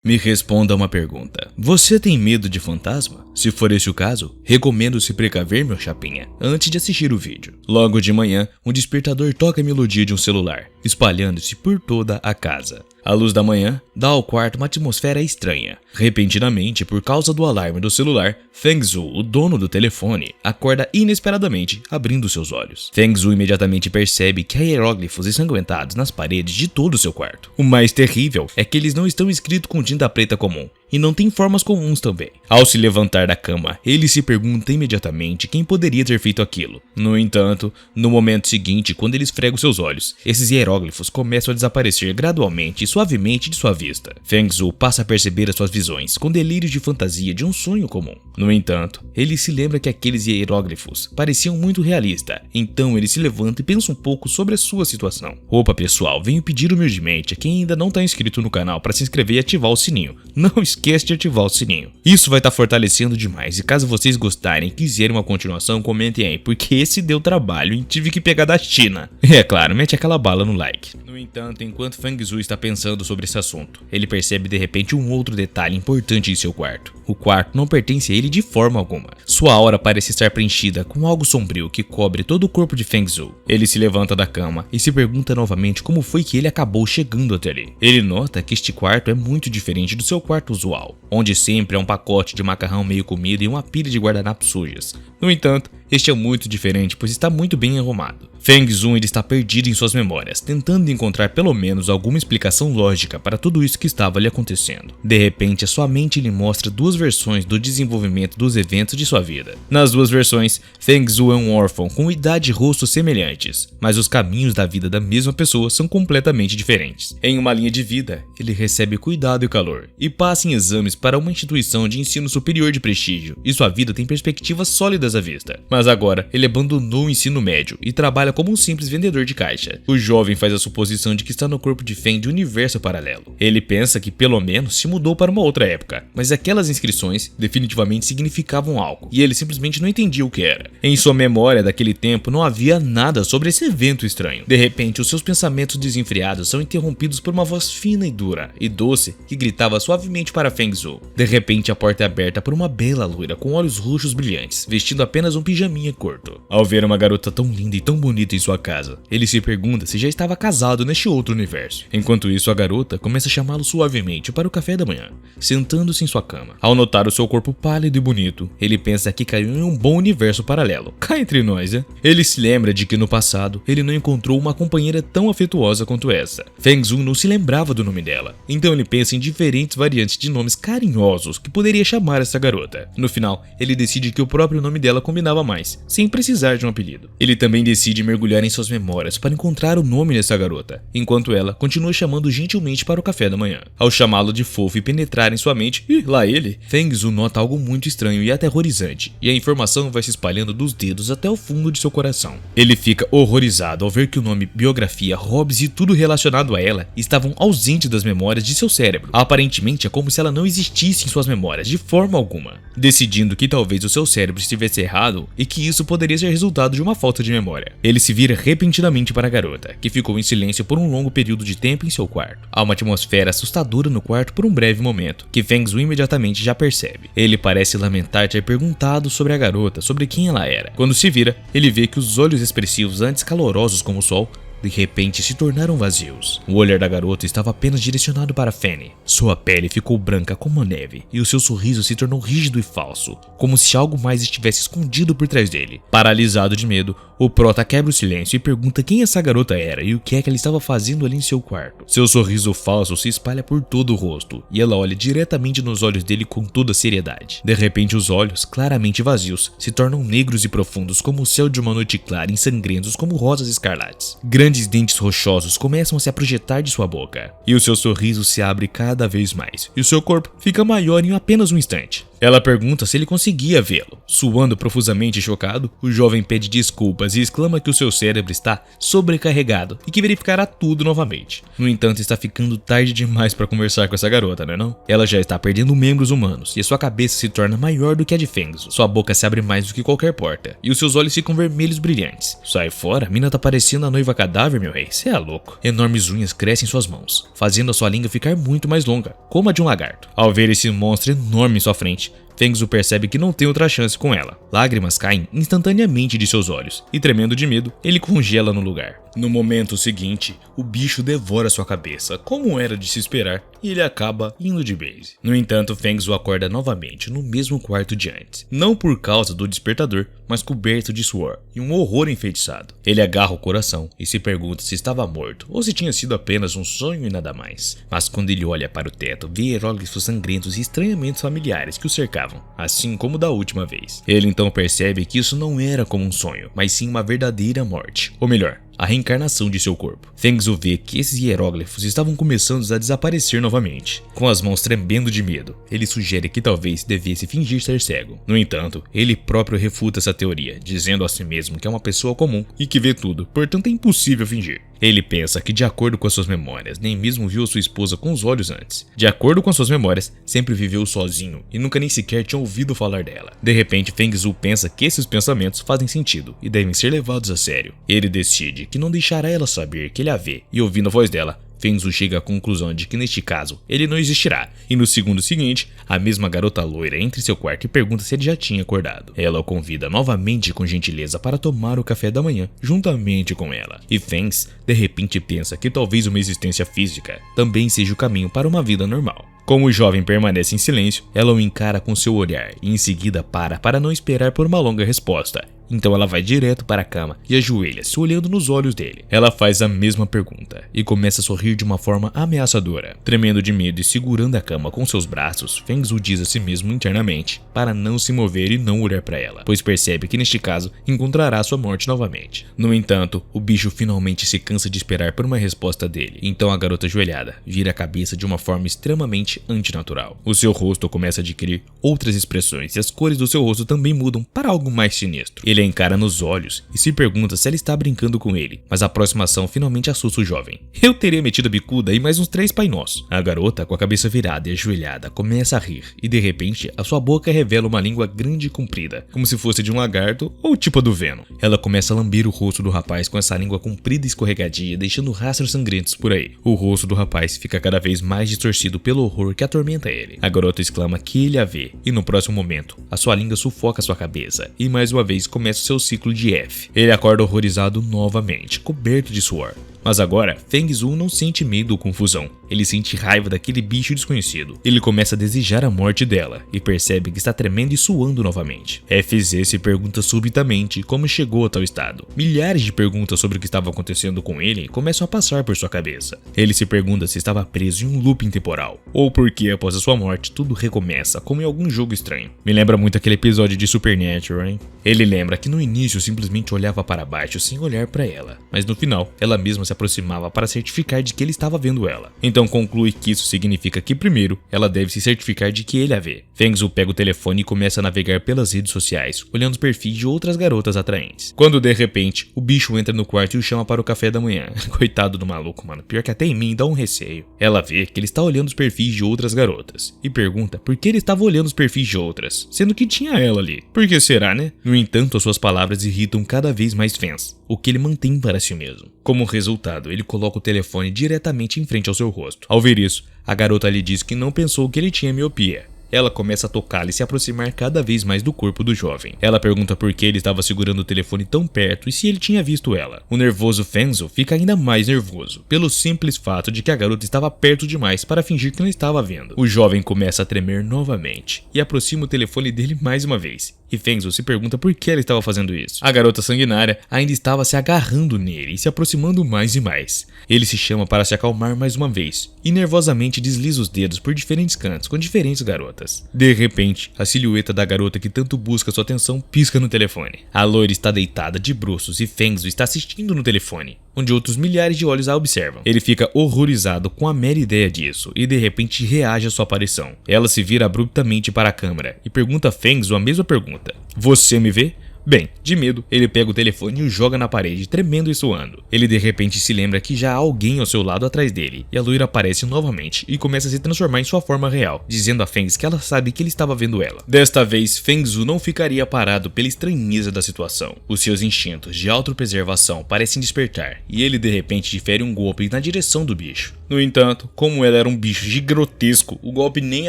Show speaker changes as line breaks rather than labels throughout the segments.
Me responda uma pergunta. Você tem medo de fantasma? Se for esse o caso, recomendo se precaver, meu chapinha, antes de assistir o vídeo. Logo de manhã, um despertador toca a melodia de um celular, espalhando-se por toda a casa. A luz da manhã dá ao quarto uma atmosfera estranha. Repentinamente, por causa do alarme do celular, Feng Zhu, o dono do telefone, acorda inesperadamente, abrindo seus olhos. Feng Zhu imediatamente percebe que há hieróglifos ensanguentados nas paredes de todo o seu quarto. O mais terrível é que eles não estão escritos com tinta preta comum, e não tem formas comuns também. Ao se levantar da cama, ele se pergunta imediatamente quem poderia ter feito aquilo. No entanto, no momento seguinte, quando ele esfrega os seus olhos, esses hieróglifos começam a desaparecer gradualmente e suavemente de sua vista. Feng Zhu passa a perceber as suas visões, com delírios de fantasia de um sonho comum. No entanto, ele se lembra que aqueles hieróglifos pareciam muito realistas, então ele se levanta e pensa um pouco sobre a sua situação. Opa pessoal, venho pedir humildemente a quem ainda não está inscrito no canal para se inscrever e ativar o sininho. Não esqueça de ativar o sininho. Isso vai estar fortalecendo demais, e caso vocês gostarem e quiserem uma continuação, comentem aí, porque esse deu trabalho e tive que pegar da China. E é claro, mete aquela bala no like. No entanto, enquanto Feng Zhu está pensando sobre esse assunto, ele percebe de repente um outro detalhe importante em seu quarto. O quarto não pertence a ele de forma alguma. Sua aura parece estar preenchida com algo sombrio que cobre todo o corpo de Feng Zhu. Ele se levanta da cama e se pergunta novamente como foi que ele acabou chegando até ali. Ele nota que este quarto é muito diferente do seu quarto usual, onde sempre há um pacote de macarrão meio comido e uma pilha de guardanapos sujas. No entanto, este é muito diferente, pois está muito bem arrumado. Feng Zhu está perdido em suas memórias, tentando encontrar pelo menos alguma explicação lógica para tudo isso que estava lhe acontecendo. De repente, a sua mente lhe mostra duas versões do desenvolvimento dos eventos de sua vida. Nas duas versões, Feng Zhu é um órfão com idade e rostos semelhantes, mas os caminhos da vida da mesma pessoa são completamente diferentes. Em uma linha de vida, ele recebe cuidado e calor, e passa em exames para uma instituição de ensino superior de prestígio, e sua vida tem perspectivas sólidas à vista. Mas agora, ele abandonou o ensino médio e trabalha como um simples vendedor de caixa. O jovem faz a suposição de que está no corpo de Feng de um universo paralelo. Ele pensa que pelo menos se mudou para uma outra época, mas aquelas inscrições definitivamente significavam algo, e ele simplesmente não entendia o que era. Em sua memória daquele tempo não havia nada sobre esse evento estranho. De repente, os seus pensamentos desenfreados são interrompidos por uma voz fina e dura e doce que gritava suavemente para Feng Zhu. De repente, a porta é aberta por uma bela loira com olhos roxos brilhantes, vestindo apenas um pijaminha curto. Ao ver uma garota tão linda e tão bonita em sua casa, ele se pergunta se já estava casado neste outro universo. Enquanto isso, a garota começa a chamá-lo suavemente para o café da manhã, sentando-se em sua cama. Ao notar o seu corpo pálido e bonito, ele pensa que caiu em um bom universo paralelo. Cá entre nós, né? Ele se lembra de que no passado, ele não encontrou uma companheira tão afetuosa quanto essa. Feng Zhu não se lembrava do nome dela, então ele pensa em diferentes variantes de nomes carinhosos que poderia chamar essa garota. No final, ele decide que o próprio nome dela combinava mais, sem precisar de um apelido. Ele também decide mergulhar em suas memórias para encontrar o nome dessa garota, enquanto ela continua chamando gentilmente para o café da manhã. Ao chamá-lo de fofo e penetrar em sua mente, lá ele, Feng Zhu nota algo muito estranho e aterrorizante, e a informação vai se espalhando dos dedos até o fundo de seu coração. Ele fica horrorizado ao ver que o nome, biografia, hobbies e tudo relacionado a ela estavam ausentes das memórias de seu cérebro. Aparentemente é como se ela não existisse em suas memórias de forma alguma, decidindo que talvez o seu cérebro estivesse errado e que isso poderia ser resultado de uma falta de memória. Ele se vira repentinamente para a garota, que ficou em silêncio por um longo período de tempo em seu quarto. Há uma atmosfera assustadora no quarto por um breve momento, que Feng Zhu imediatamente já percebe. Ele parece lamentar ter perguntado sobre a garota, sobre quem ela era. Quando se vira, ele vê que os olhos expressivos, antes calorosos como o sol, de repente se tornaram vazios. O olhar da garota estava apenas direcionado para Fanny. Sua pele ficou branca como a neve e o seu sorriso se tornou rígido e falso, como se algo mais estivesse escondido por trás dele. Paralisado de medo, o prota quebra o silêncio e pergunta quem essa garota era e o que é que ela estava fazendo ali em seu quarto. Seu sorriso falso se espalha por todo o rosto e ela olha diretamente nos olhos dele com toda seriedade. De repente, os olhos, claramente vazios, se tornam negros e profundos como o céu de uma noite clara e sangrentos como rosas escarlates. Grandes dentes rochosos começam a se projetar de sua boca, e o seu sorriso se abre cada vez mais, e o seu corpo fica maior em apenas um instante. Ela pergunta se ele conseguia vê-lo. Suando profusamente chocado, o jovem pede desculpas e exclama que o seu cérebro está sobrecarregado e que verificará tudo novamente. No entanto, está ficando tarde demais para conversar com essa garota, não é não? Ela já está perdendo membros humanos e a sua cabeça se torna maior do que a de Fengzu. Sua boca se abre mais do que qualquer porta e os seus olhos ficam vermelhos brilhantes. Sai fora, a mina tá parecendo a noiva cadáver, meu rei. Cê é louco. Enormes unhas crescem em suas mãos, fazendo a sua língua ficar muito mais longa, como a de um lagarto. Ao ver esse monstro enorme em sua frente, Fengzu percebe que não tem outra chance com ela. Lágrimas caem instantaneamente de seus olhos e, tremendo de medo, ele congela no lugar. No momento seguinte, o bicho devora sua cabeça, como era de se esperar, e ele acaba indo de base. No entanto, Fengzu acorda novamente no mesmo quarto de antes, não por causa do despertador, mas coberto de suor e um horror enfeitiçado. Ele agarra o coração e se pergunta se estava morto ou se tinha sido apenas um sonho e nada mais. Mas quando ele olha para o teto, vê hieróglifos sangrentos e estranhamentos familiares que o cercavam, assim como da última vez. Ele então percebe que isso não era como um sonho, mas sim uma verdadeira morte, ou melhor, a reencarnação de seu corpo. Fengzu vê que esses hieróglifos estavam começando a desaparecer novamente. Com as mãos tremendo de medo, ele sugere que talvez devesse fingir ser cego. No entanto, ele próprio refuta essa teoria, dizendo a si mesmo que é uma pessoa comum e que vê tudo, portanto é impossível fingir. Ele pensa que, de acordo com as suas memórias, nem mesmo viu sua esposa com os olhos antes. De acordo com as suas memórias, sempre viveu sozinho e nunca nem sequer tinha ouvido falar dela. De repente, Fengzu pensa que esses pensamentos fazem sentido e devem ser levados a sério. Ele decide que não deixará ela saber que ele a vê, e ouvindo a voz dela, Fengzu chega à conclusão de que neste caso ele não existirá, e no segundo seguinte, a mesma garota loira entra em seu quarto e pergunta se ele já tinha acordado. Ela o convida novamente com gentileza para tomar o café da manhã juntamente com ela, e Fengzu de repente pensa que talvez uma existência física também seja o caminho para uma vida normal. Como o jovem permanece em silêncio, ela o encara com seu olhar e em seguida para não esperar por uma longa resposta. Então ela vai direto para a cama e ajoelha-se olhando nos olhos dele. Ela faz a mesma pergunta e começa a sorrir de uma forma ameaçadora. Tremendo de medo e segurando a cama com seus braços, Fengzu diz a si mesmo internamente para não se mover e não olhar para ela, pois percebe que neste caso encontrará sua morte novamente. No entanto, o bicho finalmente se cansa de esperar por uma resposta dele. Então a garota ajoelhada vira a cabeça de uma forma extremamente antinatural. O seu rosto começa a adquirir outras expressões e as cores do seu rosto também mudam para algo mais sinistro. Ele a encara nos olhos e se pergunta se ela está brincando com ele, mas a aproximação finalmente assusta o jovem. Eu teria metido a bicuda e mais uns 3 Pai Nosso. A garota, com a cabeça virada e ajoelhada, começa a rir e de repente a sua boca revela uma língua grande e comprida, como se fosse de um lagarto ou tipo a do Venom. Ela começa a lamber o rosto do rapaz com essa língua comprida e escorregadia, deixando rastros sangrentos por aí. O rosto do rapaz fica cada vez mais distorcido pelo horror que atormenta ele. A garota exclama que ele a vê e no próximo momento, a sua língua sufoca sua cabeça e mais uma vez começa o seu ciclo de F. Ele acorda horrorizado novamente, coberto de suor. Mas agora, Fengzu não sente medo ou confusão. Ele sente raiva daquele bicho desconhecido. Ele começa a desejar a morte dela e percebe que está tremendo e suando novamente. FZ se pergunta subitamente como chegou a tal estado. Milhares de perguntas sobre o que estava acontecendo com ele começam a passar por sua cabeça. Ele se pergunta se estava preso em um looping temporal, ou porque após a sua morte tudo recomeça como em algum jogo estranho. Me lembra muito aquele episódio de Supernatural, hein? Ele lembra que no início simplesmente olhava para baixo sem olhar para ela, mas no final ela mesma se aproximava para certificar de que ele estava vendo ela. Então conclui que isso significa que primeiro ela deve se certificar de que ele a vê. Fengzu pega o telefone e começa a navegar pelas redes sociais, olhando os perfis de outras garotas atraentes. Quando de repente o bicho entra no quarto e o chama para o café da manhã. Coitado do maluco, mano, pior que até em mim dá um receio. Ela vê que ele está olhando os perfis de outras garotas e pergunta por que ele estava olhando os perfis de outras, sendo que tinha ela ali. Por que será, né? No entanto, as suas palavras irritam cada vez mais Fengzu, o que ele mantém para si mesmo. Como resultado, ele coloca o telefone diretamente em frente ao seu rosto. Ao ver isso, a garota lhe diz que não pensou que ele tinha miopia. Ela começa a tocá-lo e se aproximar cada vez mais do corpo do jovem. Ela pergunta por que ele estava segurando o telefone tão perto e se ele tinha visto ela. O nervoso Fengzu fica ainda mais nervoso, pelo simples fato de que a garota estava perto demais para fingir que não estava vendo. O jovem começa a tremer novamente e aproxima o telefone dele mais uma vez. E Fengzu se pergunta por que ela estava fazendo isso. A garota sanguinária ainda estava se agarrando nele e se aproximando mais e mais. Ele se chama para se acalmar mais uma vez e nervosamente desliza os dedos por diferentes cantos com diferentes garotas. De repente, a silhueta da garota que tanto busca sua atenção pisca no telefone. A loira está deitada de bruços e Fengzu está assistindo no telefone. onde outros milhares de olhos a observam. Ele fica horrorizado com a mera ideia disso e de repente reage à sua aparição. Ela se vira abruptamente para a câmera e pergunta a Feng Zhu a mesma pergunta: "Você me vê?" Bem, de medo, ele pega o telefone e o joga na parede, tremendo e suando. Ele de repente se lembra que já há alguém ao seu lado atrás dele, e a loira aparece novamente e começa a se transformar em sua forma real, dizendo a Feng que ela sabe que ele estava vendo ela. Desta vez, Feng Zhu não ficaria parado pela estranheza da situação. Os seus instintos de autopreservação parecem despertar, e ele de repente difere um golpe na direção do bicho. No entanto, como ela era um bicho gigantesco, o golpe nem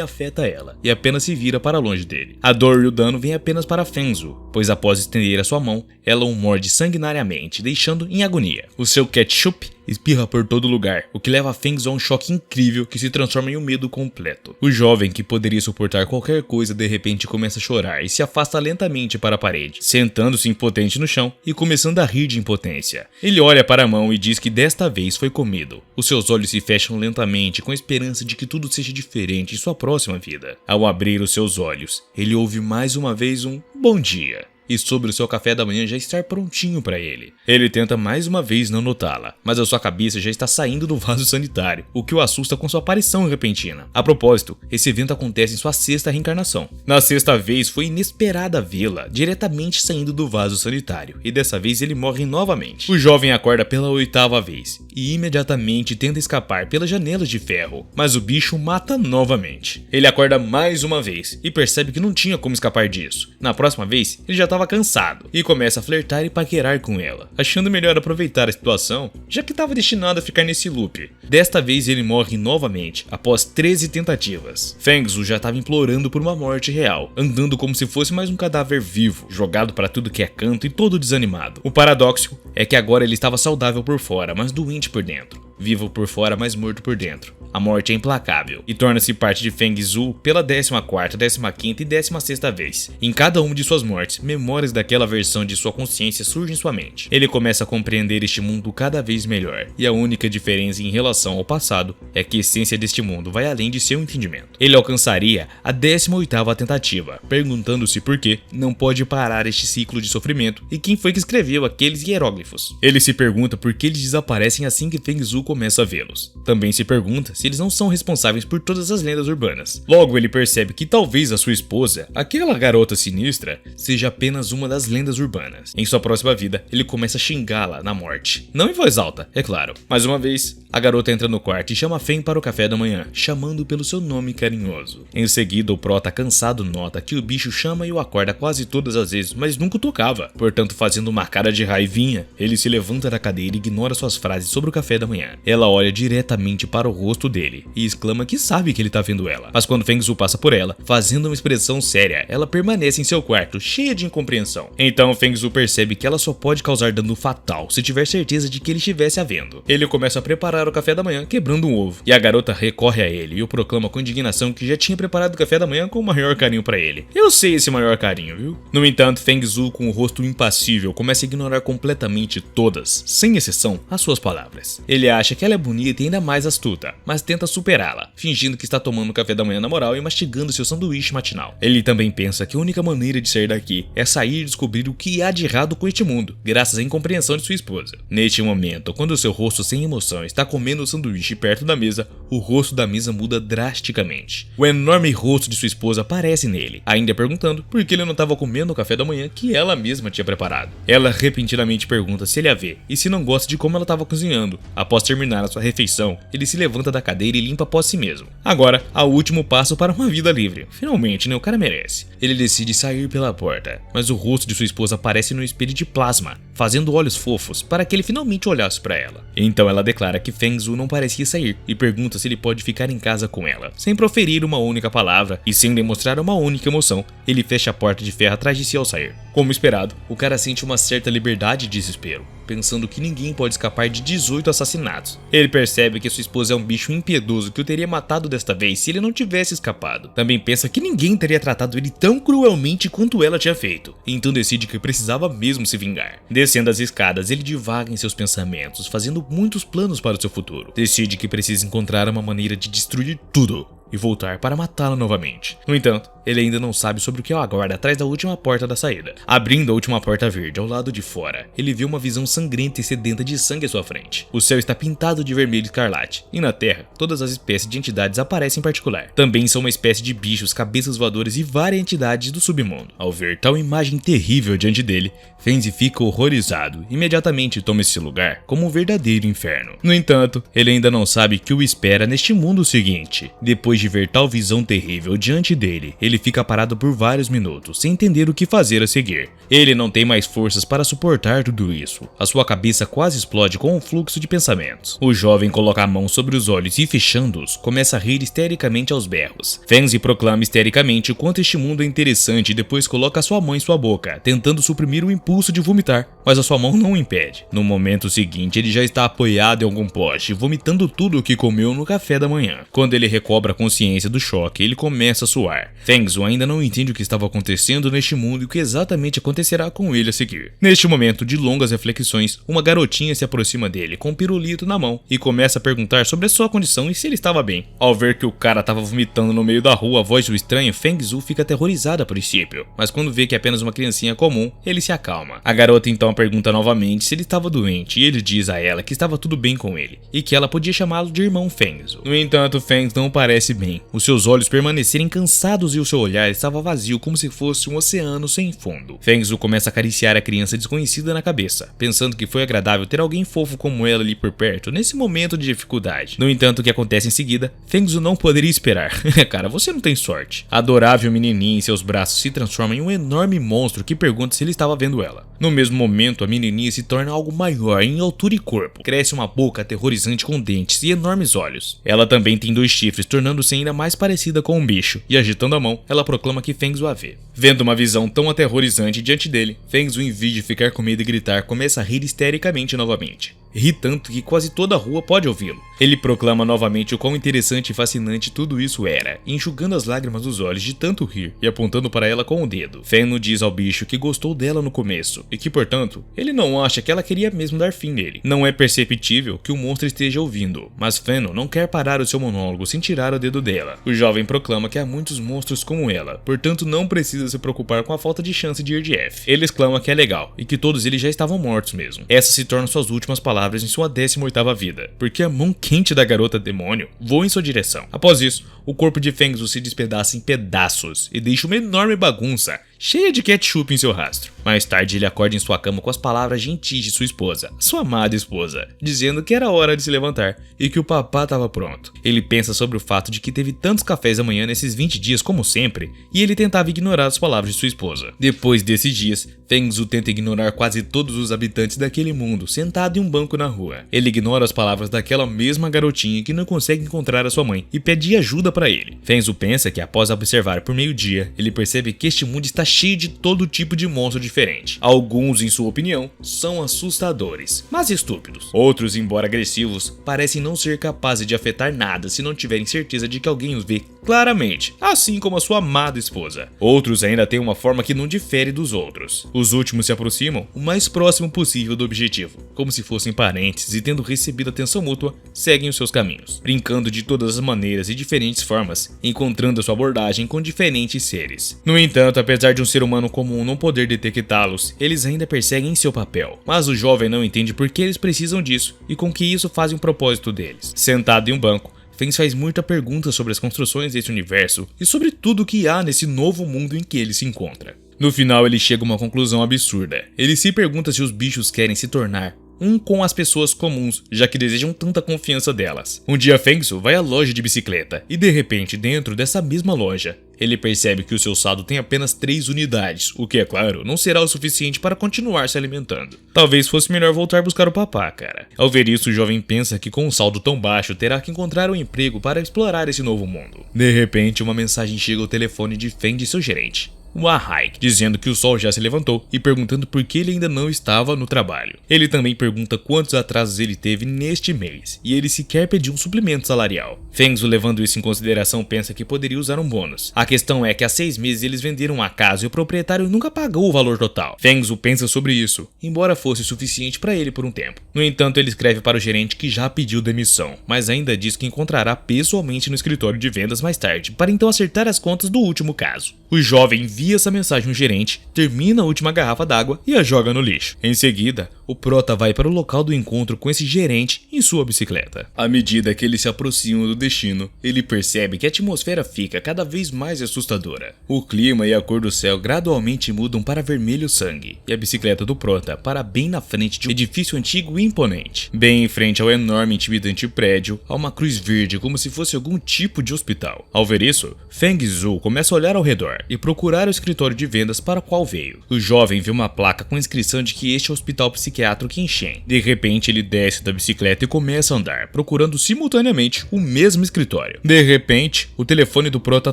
afeta ela, e apenas se vira para longe dele. A dor e o dano vêm apenas para Feng Zhu, pois após estender a sua mão, ela o morde sanguinariamente, deixando em agonia. O seu ketchup espirra por todo lugar, o que leva a Feng Zhu a um choque incrível que se transforma em um medo completo. O jovem, que poderia suportar qualquer coisa, de repente começa a chorar e se afasta lentamente para a parede, sentando-se impotente no chão e começando a rir de impotência. Ele olha para a mão e diz que desta vez foi comido. Os seus olhos se fecham lentamente com a esperança de que tudo seja diferente em sua próxima vida. Ao abrir os seus olhos, ele ouve mais uma vez um bom dia e sobre o seu café da manhã já estar prontinho para ele. Ele tenta mais uma vez não notá-la, mas a sua cabeça já está saindo do vaso sanitário, o que o assusta com sua aparição repentina. A propósito, esse evento acontece em sua sexta reencarnação. Na sexta vez, foi inesperada vê-la diretamente saindo do vaso sanitário, e dessa vez ele morre novamente. O jovem acorda pela oitava vez, e imediatamente tenta escapar pelas janelas de ferro, mas o bicho mata novamente. Ele acorda mais uma vez, e percebe que não tinha como escapar disso. Na próxima vez, ele já estava cansado e começa a flertar e paquerar com ela, achando melhor aproveitar a situação, já que estava destinado a ficar nesse loop. Desta vez ele morre novamente, após 13 tentativas. Feng Zhu já estava implorando por uma morte real, andando como se fosse mais um cadáver vivo, jogado para tudo que é canto e todo desanimado. O paradoxo é que agora ele estava saudável por fora, mas doente por dentro. Vivo por fora, mas morto por dentro. A morte é implacável e torna-se parte de Feng Zhu pela 14ª, 15ª e 16ª vez. Em cada uma de suas mortes, memórias daquela versão de sua consciência surgem em sua mente. Ele começa a compreender este mundo cada vez melhor, e a única diferença em relação ao passado é que a essência deste mundo vai além de seu entendimento. Ele alcançaria a 18ª tentativa, perguntando-se por que não pode parar este ciclo de sofrimento e quem foi que escreveu aqueles hieróglifos. Ele se pergunta por que eles desaparecem assim que Feng Zhu começa a vê-los. Também se pergunta se eles não são responsáveis por todas as lendas urbanas. Logo, ele percebe que talvez a sua esposa, aquela garota sinistra, seja apenas uma das lendas urbanas. Em sua próxima vida, ele começa a xingá-la na morte. Não em voz alta, é claro. Mais uma vez, a garota entra no quarto e chama Feng para o café da manhã, chamando pelo seu nome carinhoso. Em seguida, o prota cansado nota que o bicho chama e o acorda quase todas as vezes, mas nunca o tocava. Portanto, fazendo uma cara de raivinha, ele se levanta da cadeira e ignora suas frases sobre o café da manhã. Ela olha diretamente para o rosto dele e exclama que sabe que ele tá vendo ela. Mas quando Feng Zhu passa por ela, fazendo uma expressão séria, ela permanece em seu quarto, cheia de incompreensão. Então Feng Zhu percebe que ela só pode causar dano fatal se tiver certeza de que ele estivesse a vendo. Ele começa a preparar o café da manhã, quebrando um ovo, e a garota recorre a ele e o proclama com indignação que já tinha preparado o café da manhã com o maior carinho para ele. Eu sei esse maior carinho, viu? No entanto, Feng Zhu, com o rosto impassível, começa a ignorar completamente todas, sem exceção, as suas palavras. Ele acha que ela é bonita e ainda mais astuta, mas tenta superá-la, fingindo que está tomando café da manhã na moral e mastigando seu sanduíche matinal. Ele também pensa que a única maneira de sair daqui é sair e descobrir o que há de errado com este mundo, graças à incompreensão de sua esposa. Neste momento, quando seu rosto sem emoção está comendo o sanduíche perto da mesa, o rosto da mesa muda drasticamente. O enorme rosto de sua esposa aparece nele, ainda perguntando por que ele não estava comendo o café da manhã que ela mesma tinha preparado. Ela repentinamente pergunta se ele a vê e se não gosta de como ela estava cozinhando. Após terminar a sua refeição, ele se levanta da cadeira e limpa após si mesmo. Agora, há o último passo para uma vida livre. Finalmente, né? O cara merece. Ele decide sair pela porta, mas o rosto de sua esposa aparece no espelho de plasma, fazendo olhos fofos para que ele finalmente olhasse para ela. Então ela declara que Feng Zhu não parecia sair e pergunta se ele pode ficar em casa com ela. Sem proferir uma única palavra e sem demonstrar uma única emoção, ele fecha a porta de ferro atrás de si ao sair. Como esperado, o cara sente uma certa liberdade e desespero, pensando que ninguém pode escapar de 18 assassinatos. Ele percebe que sua esposa é um bicho impiedoso que o teria matado desta vez se ele não tivesse escapado. Também pensa que ninguém teria tratado ele tão cruelmente quanto ela tinha feito, então decide que precisava mesmo se vingar. Descendo as escadas, ele divaga em seus pensamentos, fazendo muitos planos para o seu futuro. Decide que precisa encontrar uma maneira de destruir tudo e voltar para matá-la novamente. No entanto, ele ainda não sabe sobre o que o aguarda atrás da última porta da saída. Abrindo a última porta verde ao lado de fora, ele vê uma visão sangrenta e sedenta de sangue à sua frente. O céu está pintado de vermelho escarlate, e na terra, todas as espécies de entidades aparecem em particular. Também são uma espécie de bichos, cabeças voadoras e várias entidades do submundo. Ao ver tal imagem terrível diante dele, Fenzi fica horrorizado e imediatamente toma esse lugar como um verdadeiro inferno. No entanto, ele ainda não sabe o que o espera neste mundo seguinte. Depois de ver tal visão terrível diante dele, ele fica parado por vários minutos, sem entender o que fazer a seguir. Ele não tem mais forças para suportar tudo isso. A sua cabeça quase explode com um fluxo de pensamentos. O jovem coloca a mão sobre os olhos e, fechando-os, começa a rir histericamente aos berros. Fenzi proclama histericamente o quanto este mundo é interessante e depois coloca sua mão em sua boca, tentando suprimir o impulso de vomitar, mas a sua mão não o impede. No momento seguinte, ele já está apoiado em algum poste, vomitando tudo o que comeu no café da manhã. Quando ele recobra a consciência do choque, ele começa a suar. Fenzi ainda não entende o que estava acontecendo neste mundo e o que exatamente acontecerá com ele a seguir. Neste momento de longas reflexões, uma garotinha se aproxima dele com um pirulito na mão e começa a perguntar sobre a sua condição e se ele estava bem. Ao ver que o cara estava vomitando no meio da rua a voz do estranho, Fenzi fica aterrorizado a princípio, mas quando vê que é apenas uma criancinha comum, ele se acalma. A garota então pergunta novamente se ele estava doente e ele diz a ela que estava tudo bem com ele e que ela podia chamá-lo de irmão Fenzi. No entanto, Fenzi não parece bem. Os seus olhos permanecerem cansados e o seu olhar estava vazio como se fosse um oceano sem fundo. Fenzi começa a acariciar a criança desconhecida na cabeça, pensando que foi agradável ter alguém fofo como ela ali por perto nesse momento de dificuldade. No entanto, o que acontece em seguida, Fenzi não poderia esperar. Cara, você não tem sorte. A adorável menininha em seus braços se transforma em um enorme monstro que pergunta se ele estava vendo ela. No mesmo momento, a menininha se torna algo maior em altura e corpo. Cresce uma boca aterrorizante com dentes e enormes olhos. Ela também tem 2 chifres, tornando-se ainda mais parecida com um bicho, e agitando a mão, ela proclama que Fenzi a vê. Vendo uma visão tão aterrorizante diante dele, Fenzi, em vez de ficar com medo e gritar, começa a rir histericamente novamente. Ri tanto que quase toda a rua pode ouvi-lo. Ele proclama novamente o quão interessante e fascinante tudo isso era, enxugando as lágrimas dos olhos de tanto rir e apontando para ela com o dedo. Fenno diz ao bicho que gostou dela no começo e que, portanto, ele não acha que ela queria mesmo dar fim nele. Não é perceptível que o monstro esteja ouvindo, mas Fenno não quer parar o seu monólogo sem tirar o dedo dela. O jovem proclama que há muitos monstros como ela, portanto não precisa se preocupar com a falta de chance de ir de F. Ele exclama que é legal e que todos eles já estavam mortos mesmo. Essas se tornam suas últimas palavras em sua 18ª vida, porque a mão quente da garota demônio voa em sua direção. Após isso, o corpo de Fenzi se despedaça em pedaços e deixa uma enorme bagunça, cheia de ketchup em seu rastro. Mais tarde, ele acorda em sua cama com as palavras gentis de sua esposa, sua amada esposa, dizendo que era hora de se levantar e que o papá estava pronto. Ele pensa sobre o fato de que teve tantos cafés da manhã nesses 20 dias como sempre, e ele tentava ignorar as palavras de sua esposa. Depois desses dias, Fenzi tenta ignorar quase todos os habitantes daquele mundo, sentado em um banco na rua. Ele ignora as palavras daquela mesma garotinha que não consegue encontrar a sua mãe e pede ajuda para ele. Fenzi pensa que após observar por meio-dia, ele percebe que este mundo está cheio de todo tipo de monstro diferente. Alguns, em sua opinião, são assustadores, mas estúpidos. Outros, embora agressivos, parecem não ser capazes de afetar nada se não tiverem certeza de que alguém os vê claramente, assim como a sua amada esposa. Outros ainda têm uma forma que não difere dos outros. Os últimos se aproximam o mais próximo possível do objetivo, como se fossem parentes e, tendo recebido atenção mútua, seguem os seus caminhos, brincando de todas as maneiras e diferentes formas, encontrando a sua abordagem com diferentes seres. No entanto, apesar de um ser humano comum não poder detectá-los, eles ainda perseguem seu papel. Mas o jovem não entende por que eles precisam disso e com que isso faz um propósito deles. Sentado em um banco, Fenzi faz muita pergunta sobre as construções desse universo e sobre tudo o que há nesse novo mundo em que ele se encontra. No final, ele chega a uma conclusão absurda. Ele se pergunta se os bichos querem se tornar um com as pessoas comuns, já que desejam tanta confiança delas. Um dia, Fenzi vai à loja de bicicleta e, de repente, dentro dessa mesma loja, ele percebe que o seu saldo tem apenas 3 unidades, o que, é claro, não será o suficiente para continuar se alimentando. Talvez fosse melhor voltar buscar o papá, cara. Ao ver isso, o jovem pensa que com um saldo tão baixo terá que encontrar um emprego para explorar esse novo mundo. De repente, uma mensagem chega ao telefone de Fenzi e seu gerente. o Ahai, dizendo que o sol já se levantou e perguntando por que ele ainda não estava no trabalho. Ele também pergunta quantos atrasos ele teve neste mês, e ele sequer pediu um suplemento salarial. Fengzu, levando isso em consideração, pensa que poderia usar um bônus. A questão é que há 6 meses eles venderam a casa e o proprietário nunca pagou o valor total. Fengzu pensa sobre isso, embora fosse suficiente para ele por um tempo. No entanto, ele escreve para o gerente que já pediu demissão, mas ainda diz que encontrará pessoalmente no escritório de vendas mais tarde, para então acertar as contas do último caso. O jovem envia essa mensagem ao gerente, termina a última garrafa d'água e a joga no lixo. Em seguida, o prota vai para o local do encontro com esse gerente em sua bicicleta. À medida que eles se aproximam do destino, ele percebe que a atmosfera fica cada vez mais assustadora. O clima e a cor do céu gradualmente mudam para vermelho sangue, e a bicicleta do prota para bem na frente de um edifício antigo e imponente. Bem em frente ao enorme e intimidante prédio, há uma cruz verde como se fosse algum tipo de hospital. Ao ver isso, Fengzu começa a olhar ao redor e procurar o escritório de vendas para o qual veio. O jovem vê uma placa com a inscrição de que este é o hospital psiquiátrico em Shen. De repente, ele desce da bicicleta e começa a andar, procurando simultaneamente o mesmo escritório. De repente, o telefone do prota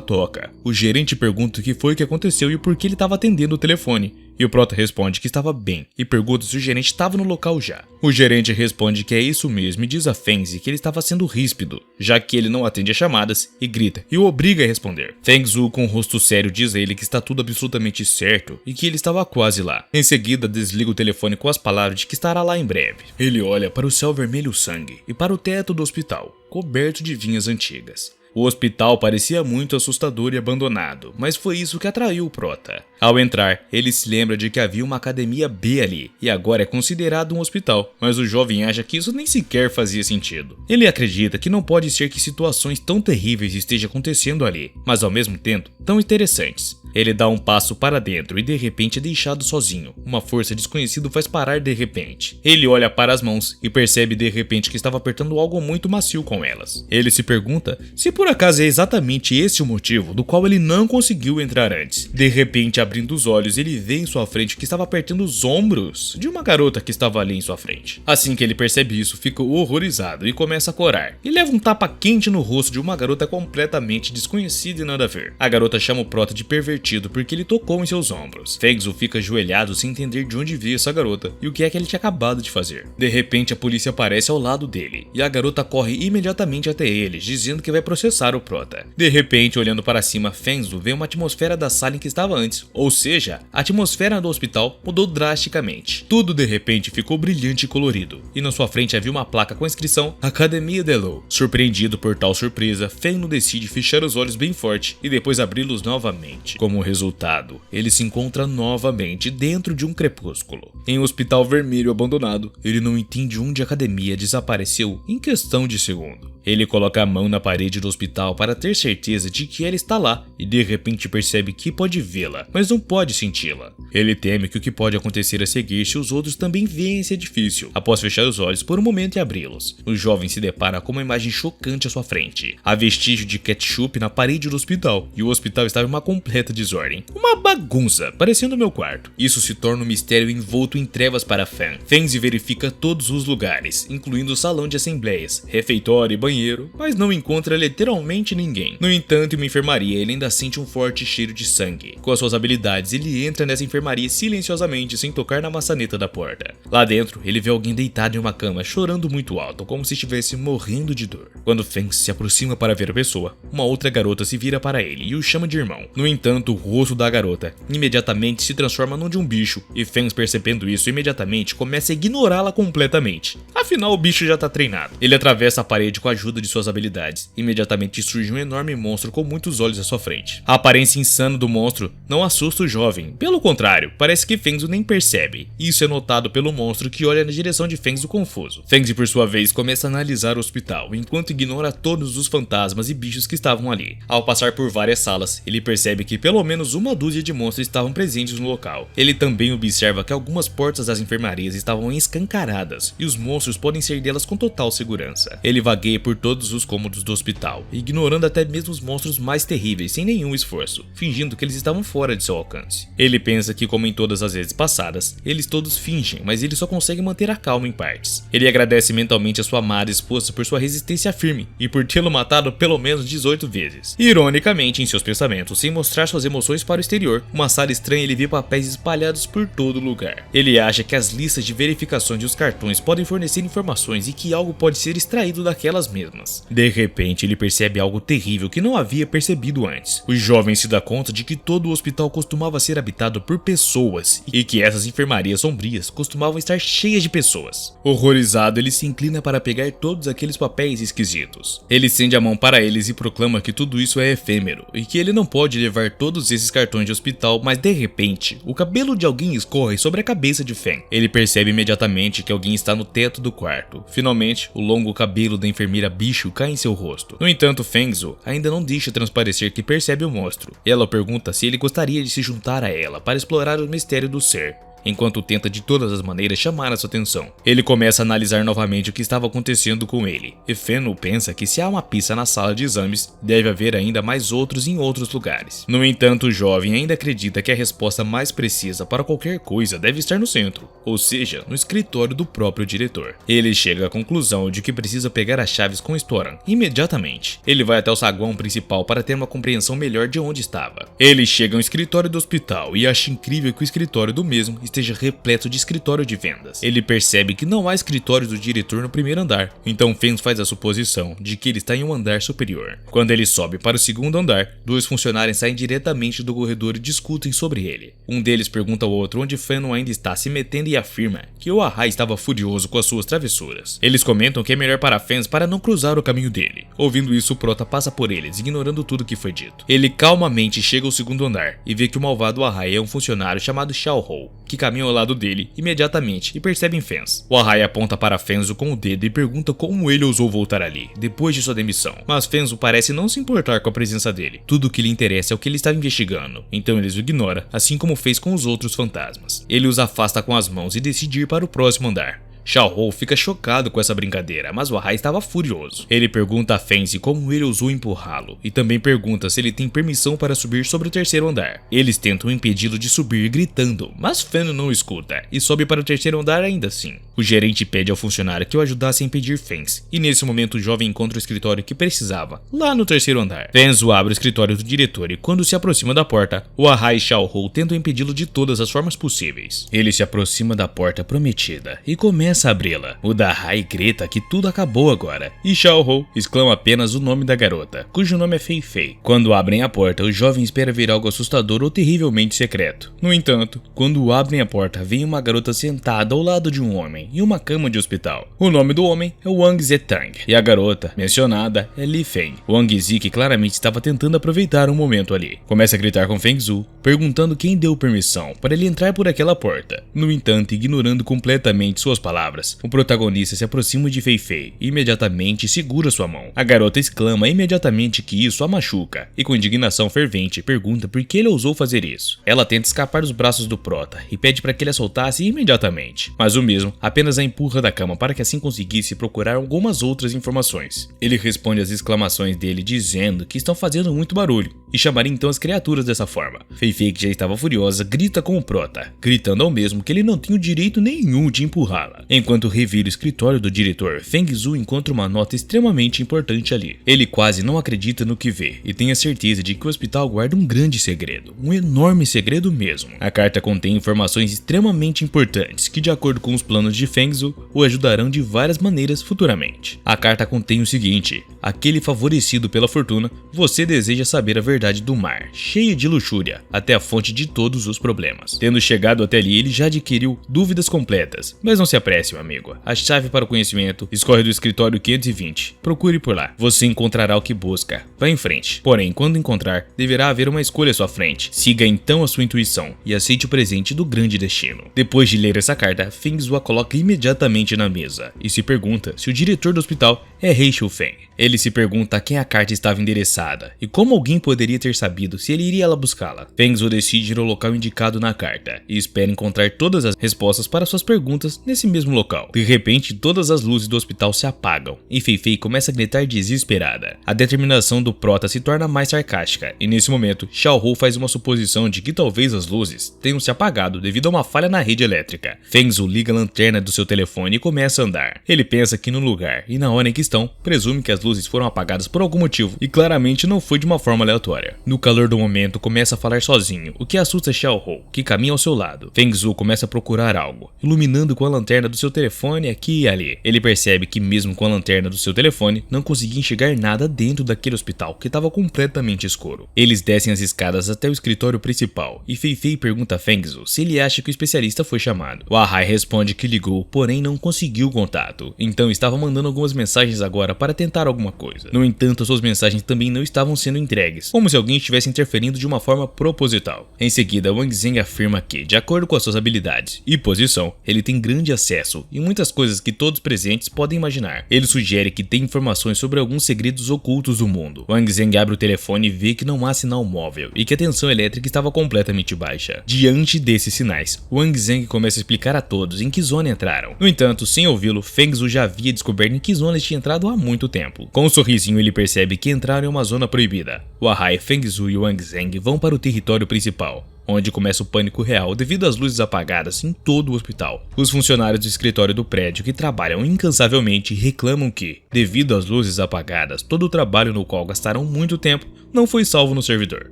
toca. O gerente pergunta o que foi que aconteceu e por que ele estava atendendo o telefone. E o prota responde que estava bem e pergunta se o gerente estava no local já. O gerente responde que é isso mesmo e diz a Fengzi que ele estava sendo ríspido, já que ele não atende as chamadas e grita e o obriga a responder. Fengzu, com o rosto sério, diz a ele que está tudo absolutamente certo e que ele estava quase lá. Em seguida, desliga o telefone com as palavras de que estará lá em breve. Ele olha para o céu vermelho sangue e para o teto do hospital, coberto de vinhas antigas. O hospital parecia muito assustador e abandonado, mas foi isso que atraiu o prota. Ao entrar, ele se lembra de que havia uma academia B ali, e agora é considerado um hospital, mas o jovem acha que isso nem sequer fazia sentido. Ele acredita que não pode ser que situações tão terríveis estejam acontecendo ali, mas ao mesmo tempo tão interessantes. Ele dá um passo para dentro e de repente é deixado sozinho. Uma força desconhecida o faz parar de repente. Ele olha para as mãos e percebe de repente que estava apertando algo muito macio com elas. Ele se pergunta se por acaso é exatamente esse o motivo do qual ele não conseguiu entrar antes. De repente, abrindo os olhos, ele vê em sua frente que estava apertando os ombros de uma garota que estava ali em sua frente. Assim que ele percebe isso, fica horrorizado e começa a corar. E leva um tapa quente no rosto de uma garota completamente desconhecida e nada a ver. A garota chama o prota de pervertido porque ele tocou em seus ombros. Fengzu fica ajoelhado sem entender de onde veio essa garota e o que é que ele tinha acabado de fazer. De repente, a polícia aparece ao lado dele e a garota corre imediatamente até eles, dizendo que vai processar o prota. De repente, olhando para cima, Fengzu vê uma atmosfera da sala em que estava antes, ou seja, a atmosfera do hospital mudou drasticamente. Tudo de repente ficou brilhante e colorido, e na sua frente havia uma placa com a inscrição Academia Delo. Surpreendido por tal surpresa, Fengzu decide fechar os olhos bem forte e depois abri-los novamente. Como resultado, ele se encontra novamente dentro de um crepúsculo. Em um hospital vermelho abandonado, ele não entende onde a academia desapareceu em questão de segundo. Ele coloca a mão na parede do hospital para ter certeza de que ela está lá e de repente percebe que pode vê-la, mas não pode senti-la. Ele teme que o que pode acontecer a seguir se os outros também veem esse edifício. Após fechar os olhos por um momento e abri-los, o jovem se depara com uma imagem chocante à sua frente. Há vestígio de ketchup na parede do hospital e o hospital estava em uma completa desordem. Uma bagunça, parecendo meu quarto. Isso se torna um mistério envolto em trevas para Fan. Fengzi verifica todos os lugares, incluindo o salão de assembleias, refeitório e banheiro, mas não encontra literalmente ninguém. No entanto, em uma enfermaria, ele ainda sente um forte cheiro de sangue. Com as suas habilidades, ele entra nessa enfermaria silenciosamente, sem tocar na maçaneta da porta. Lá dentro, ele vê alguém deitado em uma cama, chorando muito alto, como se estivesse morrendo de dor. Quando Feng se aproxima para ver a pessoa, uma outra garota se vira para ele e o chama de irmão. No entanto, o rosto da garota imediatamente se transforma num de um bicho, e Feng, percebendo isso, imediatamente começa a ignorá-la completamente. Afinal, o bicho já tá treinado. Ele atravessa a parede com a ajuda de suas habilidades. Imediatamente surge um enorme monstro com muitos olhos à sua frente. A aparência insana do monstro não assusta o jovem. Pelo contrário, parece que Fengzu nem percebe. Isso é notado pelo monstro, que olha na direção de Fengzu confuso. Fengzu, por sua vez, começa a analisar o hospital, enquanto ignora todos os fantasmas e bichos que estavam ali. Ao passar por várias salas, ele percebe que pelo menos uma dúzia de monstros estavam presentes no local. Ele também observa que algumas portas das enfermarias estavam escancaradas, e os monstros podem ser delas com total segurança. Ele vagueia por todos os cômodos do hospital, ignorando até mesmo os monstros mais terríveis sem nenhum esforço, fingindo que eles estavam fora de seu alcance. Ele pensa que, como em todas as vezes passadas, eles todos fingem, mas ele só consegue manter a calma em partes. Ele agradece mentalmente a sua amada esposa por sua resistência firme e por tê-lo matado pelo menos 18 vezes. Ironicamente, em seus pensamentos, sem mostrar suas emoções para o exterior, uma sala estranha, ele vê papéis espalhados por todo lugar. Ele acha que as listas de verificações dos cartões podem fornecer informações e que algo pode ser extraído daquelas mesmas. De repente, ele percebe algo terrível que não havia percebido antes. O jovem se dá conta de que todo o hospital costumava ser habitado por pessoas e que essas enfermarias sombrias costumavam estar cheias de pessoas. Horrorizado, ele se inclina para pegar todos aqueles papéis esquisitos. Ele estende a mão para eles e proclama que tudo isso é efêmero e que ele não pode levar todos esses cartões de hospital, mas de repente, o cabelo de alguém escorre sobre a cabeça de Feng. Ele percebe imediatamente que alguém está no teto do quarto. Finalmente, o longo cabelo da enfermeira bicho cai em seu rosto. No entanto, Fengzu ainda não deixa transparecer que percebe o monstro. Ela pergunta se ele gostaria de se juntar a ela para explorar o mistério do ser, enquanto tenta de todas as maneiras chamar a sua atenção. Ele começa a analisar novamente o que estava acontecendo com ele, e Fenno pensa que se há uma pista na sala de exames, deve haver ainda mais outros em outros lugares. No entanto, o jovem ainda acredita que a resposta mais precisa para qualquer coisa deve estar no centro, ou seja, no escritório do próprio diretor. Ele chega à conclusão de que precisa pegar as chaves com Storan imediatamente. Ele vai até o saguão principal para ter uma compreensão melhor de onde estava. Ele chega ao escritório do hospital e acha incrível que o escritório do mesmo esteja repleto de escritório de vendas. Ele percebe que não há escritório do diretor no primeiro andar, então Fens faz a suposição de que ele está em um andar superior. Quando ele sobe para o segundo andar, dois funcionários saem diretamente do corredor e discutem sobre ele. Um deles pergunta ao outro onde Fenno ainda está se metendo e afirma que o Ahai estava furioso com as suas travessuras. Eles comentam que é melhor para Fens para não cruzar o caminho dele. Ouvindo isso, o Prota passa por eles, ignorando tudo que foi dito. Ele calmamente chega ao segundo andar e vê que o malvado Ahai é um funcionário chamado Xiao Hou, que caminha ao lado dele imediatamente e percebe em Fens. O Ahai aponta para Fenzo com o dedo e pergunta como ele ousou voltar ali, depois de sua demissão. Mas Fenzo parece não se importar com a presença dele. Tudo o que lhe interessa é o que ele estava investigando, então ele os ignora, assim como fez com os outros fantasmas. Ele os afasta com as mãos e decide ir para o próximo andar. Xiao Hou fica chocado com essa brincadeira, mas o Ahai estava furioso. Ele pergunta a Fenzi como ele ousou empurrá-lo, e também pergunta se ele tem permissão para subir sobre o terceiro andar. Eles tentam impedi-lo de subir gritando, mas Fenno não escuta e sobe para o terceiro andar ainda assim. O gerente pede ao funcionário que o ajudasse a impedir Fens, e nesse momento o jovem encontra o escritório que precisava, lá no terceiro andar. Fenzo abre o escritório do diretor e quando se aproxima da porta, o Ahai e Xiao Hou tentam impedi-lo de todas as formas possíveis. Ele se aproxima da porta prometida e começa a abri-la. O Dahai grita que tudo acabou agora, e Xiao Hou exclama apenas o nome da garota, cujo nome é Fei Fei. Quando abrem a porta, o jovem espera ver algo assustador ou terrivelmente secreto. No entanto, quando abrem a porta, vem uma garota sentada ao lado de um homem em uma cama de hospital. O nome do homem é Wang Zetang, e a garota mencionada é Li Feng. Wang Zi, que claramente estava tentando aproveitar um momento ali, começa a gritar com Feng Zhu, perguntando quem deu permissão para ele entrar por aquela porta. No entanto, ignorando completamente suas palavras, o protagonista se aproxima de Fei Fei e imediatamente segura sua mão. A garota exclama imediatamente que isso a machuca e com indignação fervente pergunta por que ele ousou fazer isso. Ela tenta escapar dos braços do Prota e pede para que ele a soltasse imediatamente, mas o mesmo apenas a empurra da cama para que assim conseguisse procurar algumas outras informações. Ele responde às exclamações dele dizendo que estão fazendo muito barulho e chamaria então as criaturas dessa forma. Fei Fei, que já estava furiosa, grita com o Prota, gritando ao mesmo que ele não tem o direito nenhum de empurrá-la. Enquanto revira o escritório do diretor, Feng Zhu encontra uma nota extremamente importante ali. Ele quase não acredita no que vê e tem a certeza de que o hospital guarda um grande segredo, um enorme segredo mesmo. A carta contém informações extremamente importantes que, de acordo com os planos de Feng Zhu, o ajudarão de várias maneiras futuramente. A carta contém o seguinte: aquele favorecido pela fortuna, você deseja saber a verdade do mar, cheio de luxúria, até a fonte de todos os problemas. Tendo chegado até ali, ele já adquiriu dúvidas completas, mas não se apresse, meu amigo. A chave para o conhecimento escorre do escritório 520. Procure por lá. Você encontrará o que busca. Vá em frente. Porém, quando encontrar, deverá haver uma escolha à sua frente. Siga então a sua intuição e aceite o presente do grande destino. Depois de ler essa carta, Feng Zhu a coloca imediatamente na mesa e se pergunta se o diretor do hospital é Rei Shufeng. Ele se pergunta a quem a carta estava endereçada e como alguém poderia ter sabido se ele iria lá buscá-la. Feng Zhu decide ir ao local indicado na carta e espera encontrar todas as respostas para suas perguntas nesse mesmo local. De repente, todas as luzes do hospital se apagam e Fei Fei começa a gritar desesperada. A determinação do Prota se torna mais sarcástica e nesse momento, Xiao Hou faz uma suposição de que talvez as luzes tenham se apagado devido a uma falha na rede elétrica. Feng Zhu liga a lanterna do seu telefone e começa a andar. Ele pensa que no lugar e na hora em que estão, presume que as luzes foram apagadas por algum motivo e claramente não foi de uma forma aleatória. história. No calor do momento, começa a falar sozinho, o que assusta Xiao Hou, que caminha ao seu lado. Feng Zhu começa a procurar algo, iluminando com a lanterna do seu telefone aqui e ali. Ele percebe que mesmo com a lanterna do seu telefone, não conseguia enxergar nada dentro daquele hospital, que estava completamente escuro. Eles descem as escadas até o escritório principal, e Fei Fei pergunta a Feng Zhu se ele acha que o especialista foi chamado. O Ahai responde que ligou, porém não conseguiu contato, então estava mandando algumas mensagens agora para tentar alguma coisa. No entanto, suas mensagens também não estavam sendo entregues, como se alguém estivesse interferindo de uma forma proposital. Em seguida, Wang Zheng afirma que, de acordo com as suas habilidades e posição, ele tem grande acesso e muitas coisas que todos presentes podem imaginar. Ele sugere que tem informações sobre alguns segredos ocultos do mundo. Wang Zheng abre o telefone e vê que não há sinal móvel e que a tensão elétrica estava completamente baixa. Diante desses sinais, Wang Zheng começa a explicar a todos em que zona entraram. No entanto, sem ouvi-lo, Feng Zhu já havia descoberto em que zona eles tinham entrado há muito tempo. Com um sorrisinho, ele percebe que entraram em uma zona proibida. O Ahai, Feng Zhu e Wang Zheng vão para o território principal, onde começa o pânico real devido às luzes apagadas em todo o hospital. Os funcionários do escritório do prédio que trabalham incansavelmente reclamam que, devido às luzes apagadas, todo o trabalho no qual gastaram muito tempo não foi salvo no servidor.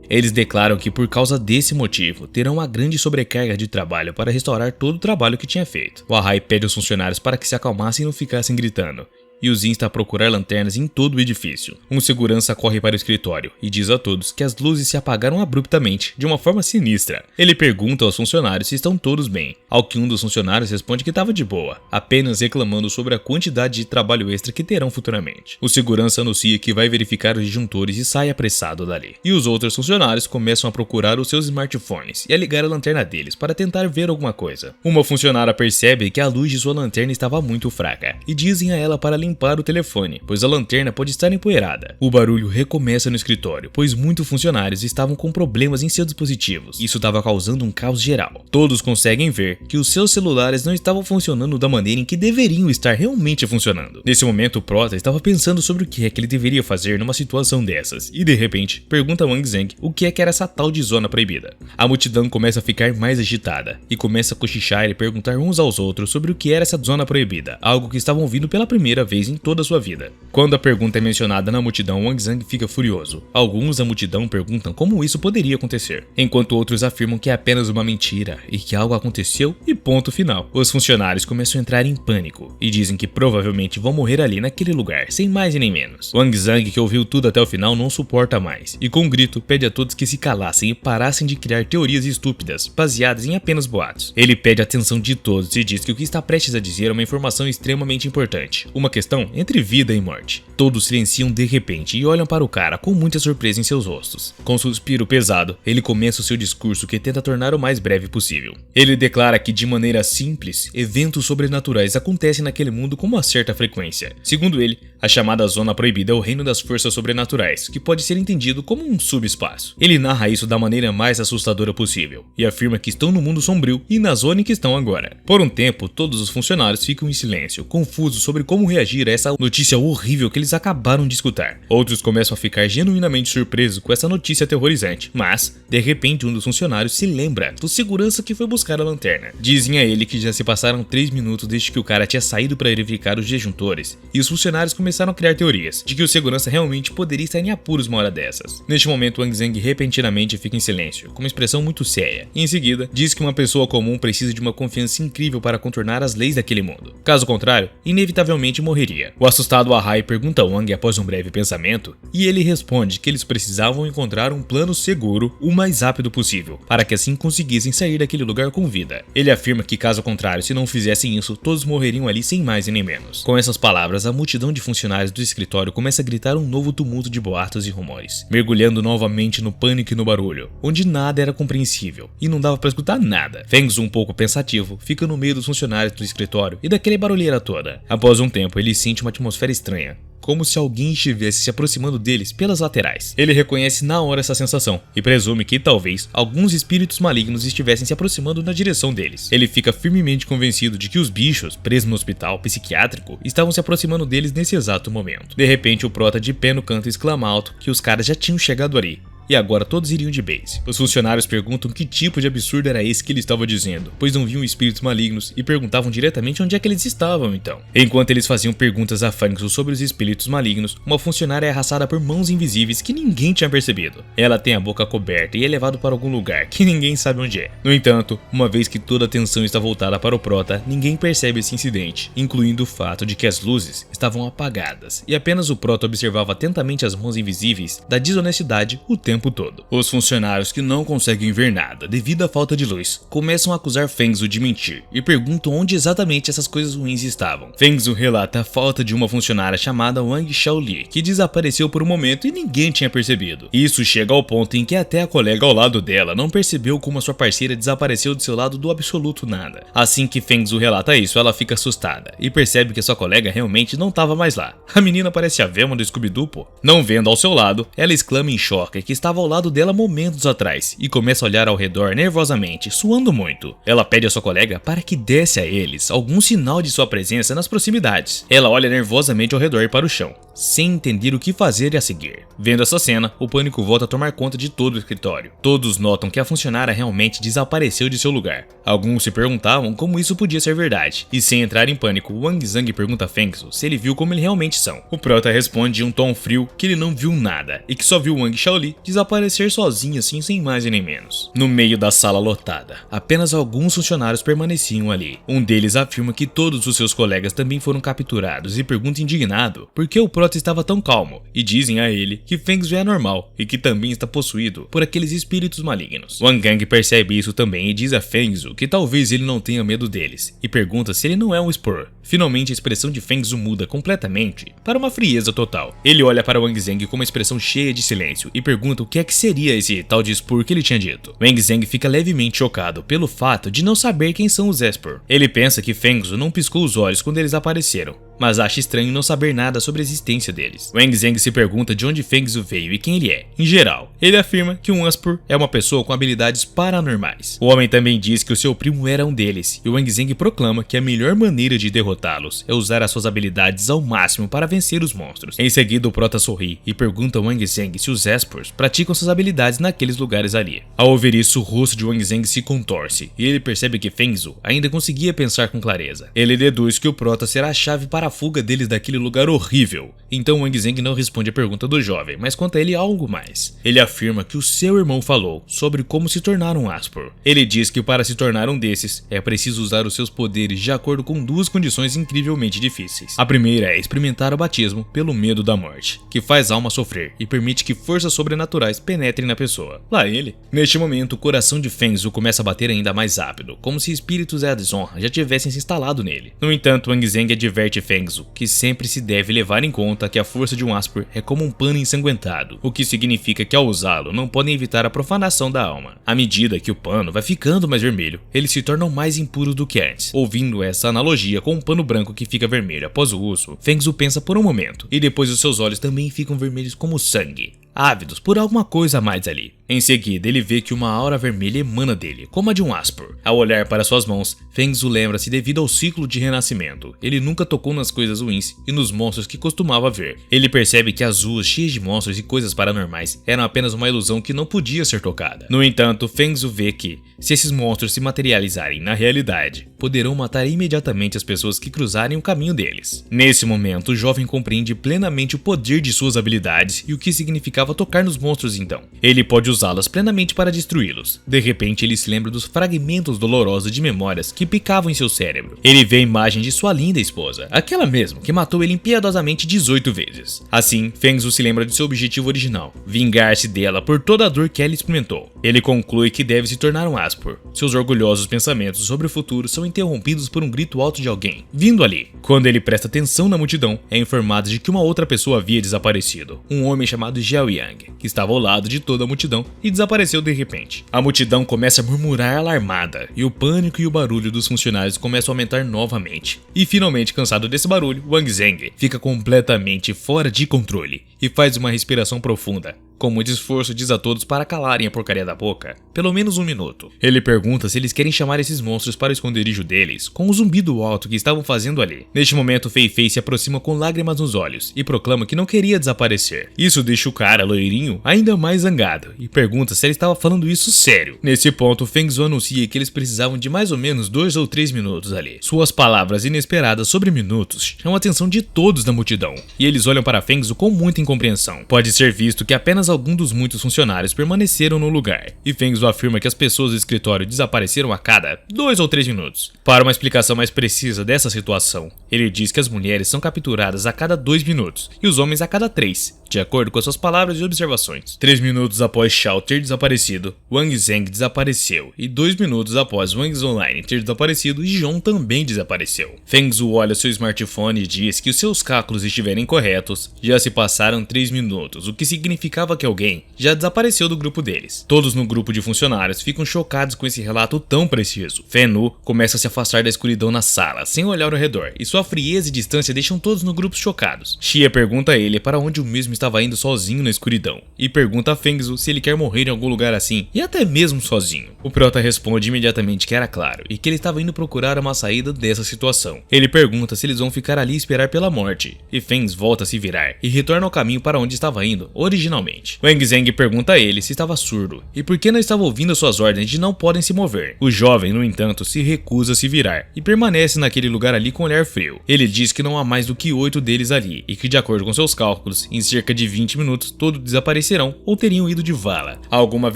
Eles declaram que por causa desse motivo, terão uma grande sobrecarga de trabalho para restaurar todo o trabalho que tinha feito. O Ahai pede aos funcionários para que se acalmassem e não ficassem gritando, e os insta a procurar lanternas em todo o edifício. Um segurança corre para o escritório e diz a todos que as luzes se apagaram abruptamente, de uma forma sinistra. Ele pergunta aos funcionários se estão todos bem, ao que um dos funcionários responde que estava de boa, apenas reclamando sobre a quantidade de trabalho extra que terão futuramente. O segurança anuncia que vai verificar os disjuntores e sai apressado dali. E os outros funcionários começam a procurar os seus smartphones e a ligar a lanterna deles para tentar ver alguma coisa. Uma funcionária percebe que a luz de sua lanterna estava muito fraca e dizem a ela para limpar o telefone, pois a lanterna pode estar empoeirada. O barulho recomeça no escritório, pois muitos funcionários estavam com problemas em seus dispositivos. Isso estava causando um caos geral. Todos conseguem ver que os seus celulares não estavam funcionando da maneira em que deveriam estar realmente funcionando. Nesse momento, o Prota estava pensando sobre o que é que ele deveria fazer numa situação dessas, e de repente, pergunta a Wang Zheng o que é que era essa tal de zona proibida. A multidão começa a ficar mais agitada, e começa a cochichar e perguntar uns aos outros sobre o que era essa zona proibida, algo que estavam ouvindo pela primeira vez em toda a sua vida. Quando a pergunta é mencionada na multidão, Wang Zheng fica furioso. Alguns da multidão perguntam como isso poderia acontecer, enquanto outros afirmam que é apenas uma mentira e que algo aconteceu e ponto final. Os funcionários começam a entrar em pânico e dizem que provavelmente vão morrer ali naquele lugar, sem mais e nem menos. Wang Zheng, que ouviu tudo até o final, não suporta mais e com um grito pede a todos que se calassem e parassem de criar teorias estúpidas, baseadas em apenas boatos. Ele pede a atenção de todos e diz que o que está prestes a dizer é uma informação extremamente importante, uma questão entre vida e morte. Todos silenciam de repente e olham para o cara com muita surpresa em seus rostos. Com um suspiro pesado, ele começa o seu discurso que tenta tornar o mais breve possível. Ele declara que de maneira simples, eventos sobrenaturais acontecem naquele mundo com uma certa frequência. Segundo ele, a chamada Zona Proibida é o reino das forças sobrenaturais, que pode ser entendido como um subespaço. Ele narra isso da maneira mais assustadora possível, e afirma que estão no mundo sombrio e na zona em que estão agora. Por um tempo, todos os funcionários ficam em silêncio, confusos sobre como reagir a essa notícia horrível que eles acabaram de escutar. Outros começam a ficar genuinamente surpresos com essa notícia aterrorizante, mas, de repente, um dos funcionários se lembra do segurança que foi buscar a lanterna. Dizem a ele que já se passaram 3 minutos desde que o cara tinha saído para verificar os disjuntores, e os funcionários começaram a criar teorias de que o segurança realmente poderia estar em apuros uma hora dessas. Neste momento, Wang Zheng repentinamente fica em silêncio, com uma expressão muito séria, e em seguida diz que uma pessoa comum precisa de uma confiança incrível para contornar as leis daquele mundo. Caso contrário, inevitavelmente morreria. O assustado Ahai pergunta a Wang após um breve pensamento, e ele responde que eles precisavam encontrar um plano seguro o mais rápido possível, para que assim conseguissem sair daquele lugar com vida. Ele afirma que caso contrário, se não fizessem isso, todos morreriam ali sem mais e nem menos. Com essas palavras, a multidão de funcionários do escritório começa a gritar um novo tumulto de boatos e rumores, mergulhando novamente no pânico e no barulho, onde nada era compreensível e não dava para escutar nada. Feng Zhu, um pouco pensativo, fica no meio dos funcionários do escritório e daquele barulheira toda. Após um tempo, ele sente uma atmosfera estranha, como se alguém estivesse se aproximando deles pelas laterais. Ele reconhece na hora essa sensação e presume que talvez alguns espíritos malignos estivessem se aproximando na direção deles. Ele fica firmemente convencido de que os bichos presos no hospital psiquiátrico estavam se aproximando deles nesse exato momento. De repente, o Prota de pé no canto exclama alto que os caras já tinham chegado ali e agora todos iriam de base. Os funcionários perguntam que tipo de absurdo era esse que ele estava dizendo, pois não viam espíritos malignos e perguntavam diretamente onde é que eles estavam então. Enquanto eles faziam perguntas a Fangzul sobre os espíritos malignos, uma funcionária é arrastada por mãos invisíveis que ninguém tinha percebido. Ela tem a boca coberta e é levada para algum lugar que ninguém sabe onde é. No entanto, uma vez que toda a atenção está voltada para o Prota, ninguém percebe esse incidente, incluindo o fato de que as luzes estavam apagadas e apenas o Prota observava atentamente as mãos invisíveis da desonestidade o tempo todo. Os funcionários que não conseguem ver nada devido à falta de luz começam a acusar Fangzul de mentir e perguntam onde exatamente essas coisas ruins estavam. Fangzul relata a falta de uma funcionária chamada Wang Xiaoli, que desapareceu por um momento e ninguém tinha percebido. Isso chega ao ponto em que até a colega ao lado dela não percebeu como a sua parceira desapareceu do seu lado do absoluto nada. Assim que Fangzul relata isso, ela fica assustada e percebe que sua colega realmente não estava mais lá. A menina parece a Velma do Scooby-Doo, pô. Não vendo ao seu lado, ela exclama em choque que estava ao lado dela momentos atrás e começa a olhar ao redor nervosamente, suando muito. Ela pede a sua colega para que desse a eles algum sinal de sua presença nas proximidades. Ela olha nervosamente ao redor e para o chão, sem entender o que fazer a seguir. Vendo essa cena, o pânico volta a tomar conta de todo o escritório. Todos notam que a funcionária realmente desapareceu de seu lugar. Alguns se perguntavam como isso podia ser verdade, e sem entrar em pânico, Wang Zhang pergunta a Fangzul se ele viu como eles realmente são. O Prota responde em um tom frio que ele não viu nada, e que só viu Wang Xiaoli desaparecer sozinho assim sem mais e nem menos. No meio da sala lotada, apenas alguns funcionários permaneciam ali. Um deles afirma que todos os seus colegas também foram capturados e pergunta indignado por que o Prota estava tão calmo, e dizem a ele que Fangzul é normal e que também está possuído por aqueles espíritos malignos. Wang Gang percebe isso também e diz a Fangzul que talvez ele não tenha medo deles, e pergunta se ele não é um Spur. Finalmente a expressão de Fangzul muda completamente para uma frieza total. Ele olha para Wang Zhang com uma expressão cheia de silêncio e pergunta o que é que seria esse tal de Spur que ele tinha dito. Wang Zhang fica levemente chocado pelo fato de não saber quem são os Spur. Ele pensa que Fangzul não piscou os olhos quando eles apareceram, mas acha estranho não saber nada sobre a existência deles. Wang Zhang se pergunta de onde Fangzul veio e quem ele é. Em geral, ele afirma que um Spur é uma pessoa com habilidades paranormais. O homem também diz que o seu primo era um deles, e Wang Zhang proclama que a melhor maneira de derrotá-los é usar as suas habilidades ao máximo para vencer os monstros. Em seguida, o Prota sorri e pergunta a Wang Zhang se os Spurs praticam suas habilidades naqueles lugares ali. Ao ouvir isso, o rosto de Wang Zhang se contorce, e ele percebe que Fangzul ainda conseguia pensar com clareza. Ele deduz que o Prota será a chave para a fuga deles daquele lugar horrível. Então Wang Zhang não responde a pergunta do jovem, mas conta a ele algo mais. Ele afirma que o seu irmão falou sobre como se tornar um Aspor. Ele diz que para se tornar um desses, é preciso usar os seus poderes de acordo com duas condições incrivelmente difíceis. A primeira é experimentar o batismo pelo medo da morte, que faz a alma sofrer e permite que forças sobrenaturais penetrem na pessoa. Lá ele. Neste momento, o coração de Fangzul começa a bater ainda mais rápido, como se espíritos da desonra já tivessem se instalado nele. No entanto, Wang Zhang adverte Fangzul que sempre se deve levar em conta que a força de um Aspor é como um pano ensanguentado, o que significa que ao usá-lo não podem evitar a profanação da alma. À medida que o pano vai ficando mais vermelho, eles se tornam mais impuros do que antes. Ouvindo essa analogia com um pano branco que fica vermelho após o uso, Fangzul pensa por um momento, e depois os seus olhos também ficam vermelhos como sangue, ávidos por alguma coisa a mais ali. Em seguida, ele vê que uma aura vermelha emana dele, como a de um Aspor. Ao olhar para suas mãos, Fangzul lembra-se devido ao ciclo de renascimento. Ele nunca tocou nas coisas ruins e nos monstros que costumava ver. Ele percebe que as ruas cheias de monstros e coisas paranormais eram apenas uma ilusão que não podia ser tocada. No entanto, Fangzul vê que, se esses monstros se materializarem na realidade, poderão matar imediatamente as pessoas que cruzarem o caminho deles. Nesse momento, o jovem compreende plenamente o poder de suas habilidades e o que significava tocar nos monstros então. Ele pode usá-las plenamente para destruí-los. De repente, ele se lembra dos fragmentos dolorosos de memórias que picavam em seu cérebro. Ele vê a imagem de sua linda esposa, aquela mesma que matou ele impiedosamente 18 vezes. Assim, Fangzul se lembra de seu objetivo original, vingar-se dela por toda a dor que ela experimentou. Ele conclui que deve se tornar um Aspor. Seus orgulhosos pensamentos sobre o futuro são interrompidos por um grito alto de alguém, vindo ali. Quando ele presta atenção na multidão, é informado de que uma outra pessoa havia desaparecido, um homem chamado Zhao Yang, que estava ao lado de toda a multidão e desapareceu de repente. A multidão começa a murmurar alarmada, e o pânico e o barulho dos funcionários começam a aumentar novamente. E finalmente, cansado desse barulho, Wang Zhang fica completamente fora de controle e faz uma respiração profunda. Com muito esforço, diz a todos para calarem a porcaria da boca, pelo menos 1 minuto. Ele pergunta se eles querem chamar esses monstros para o esconderijo deles, com o zumbido alto que estavam fazendo ali. Neste momento, Fei Fei se aproxima com lágrimas nos olhos e proclama que não queria desaparecer. Isso deixa o cara, loirinho, ainda mais zangado e pergunta se ele estava falando isso sério. Nesse ponto, Feng Zhu anuncia que eles precisavam de mais ou menos 2 ou 3 minutos ali. Suas palavras inesperadas sobre minutos chamam a atenção de todos da multidão, e eles olham para Feng Zhu com muita incompreensão. Pode ser visto que apenas alguns dos muitos funcionários permaneceram no lugar, e Feng Zhu afirma que as pessoas do escritório desapareceram a cada 2 ou 3 minutos. Para uma explicação mais precisa dessa situação, ele diz que as mulheres são capturadas a cada 2 minutos e os homens a cada 3, de acordo com as suas palavras e observações. 3 minutos após Xiao ter desaparecido, Wang Zheng desapareceu, e 2 minutos após Wang Zonline ter desaparecido, Zhong também desapareceu. Feng Zhu olha seu smartphone e diz que os seus cálculos estiverem corretos, já se passaram 3 minutos, o que significava que alguém já desapareceu do grupo deles. Todos no grupo de funcionários ficam chocados com esse relato tão preciso. Fenu começa a se afastar da escuridão na sala, sem olhar ao redor, e sua frieza e distância deixam todos no grupo chocados. Xia pergunta a ele para onde o mesmo estava indo sozinho na escuridão, e pergunta a Feng Zhu se ele quer morrer em algum lugar assim, e até mesmo sozinho. O prota responde imediatamente que era claro, e que ele estava indo procurar uma saída dessa situação. Ele pergunta se eles vão ficar ali e esperar pela morte, e Feng volta a se virar, e retorna ao caminho para onde estava indo originalmente. Wang Zheng pergunta a ele se estava surdo, e por que não estava ouvindo suas ordens de não podem se mover. O jovem, no entanto, se recusa a se virar, e permanece naquele lugar ali com olhar frio. Ele diz que não há mais do que 8 deles ali, e que de acordo com seus cálculos, em cerca de 20 minutos todos desaparecerão ou teriam ido de vala. Há alguma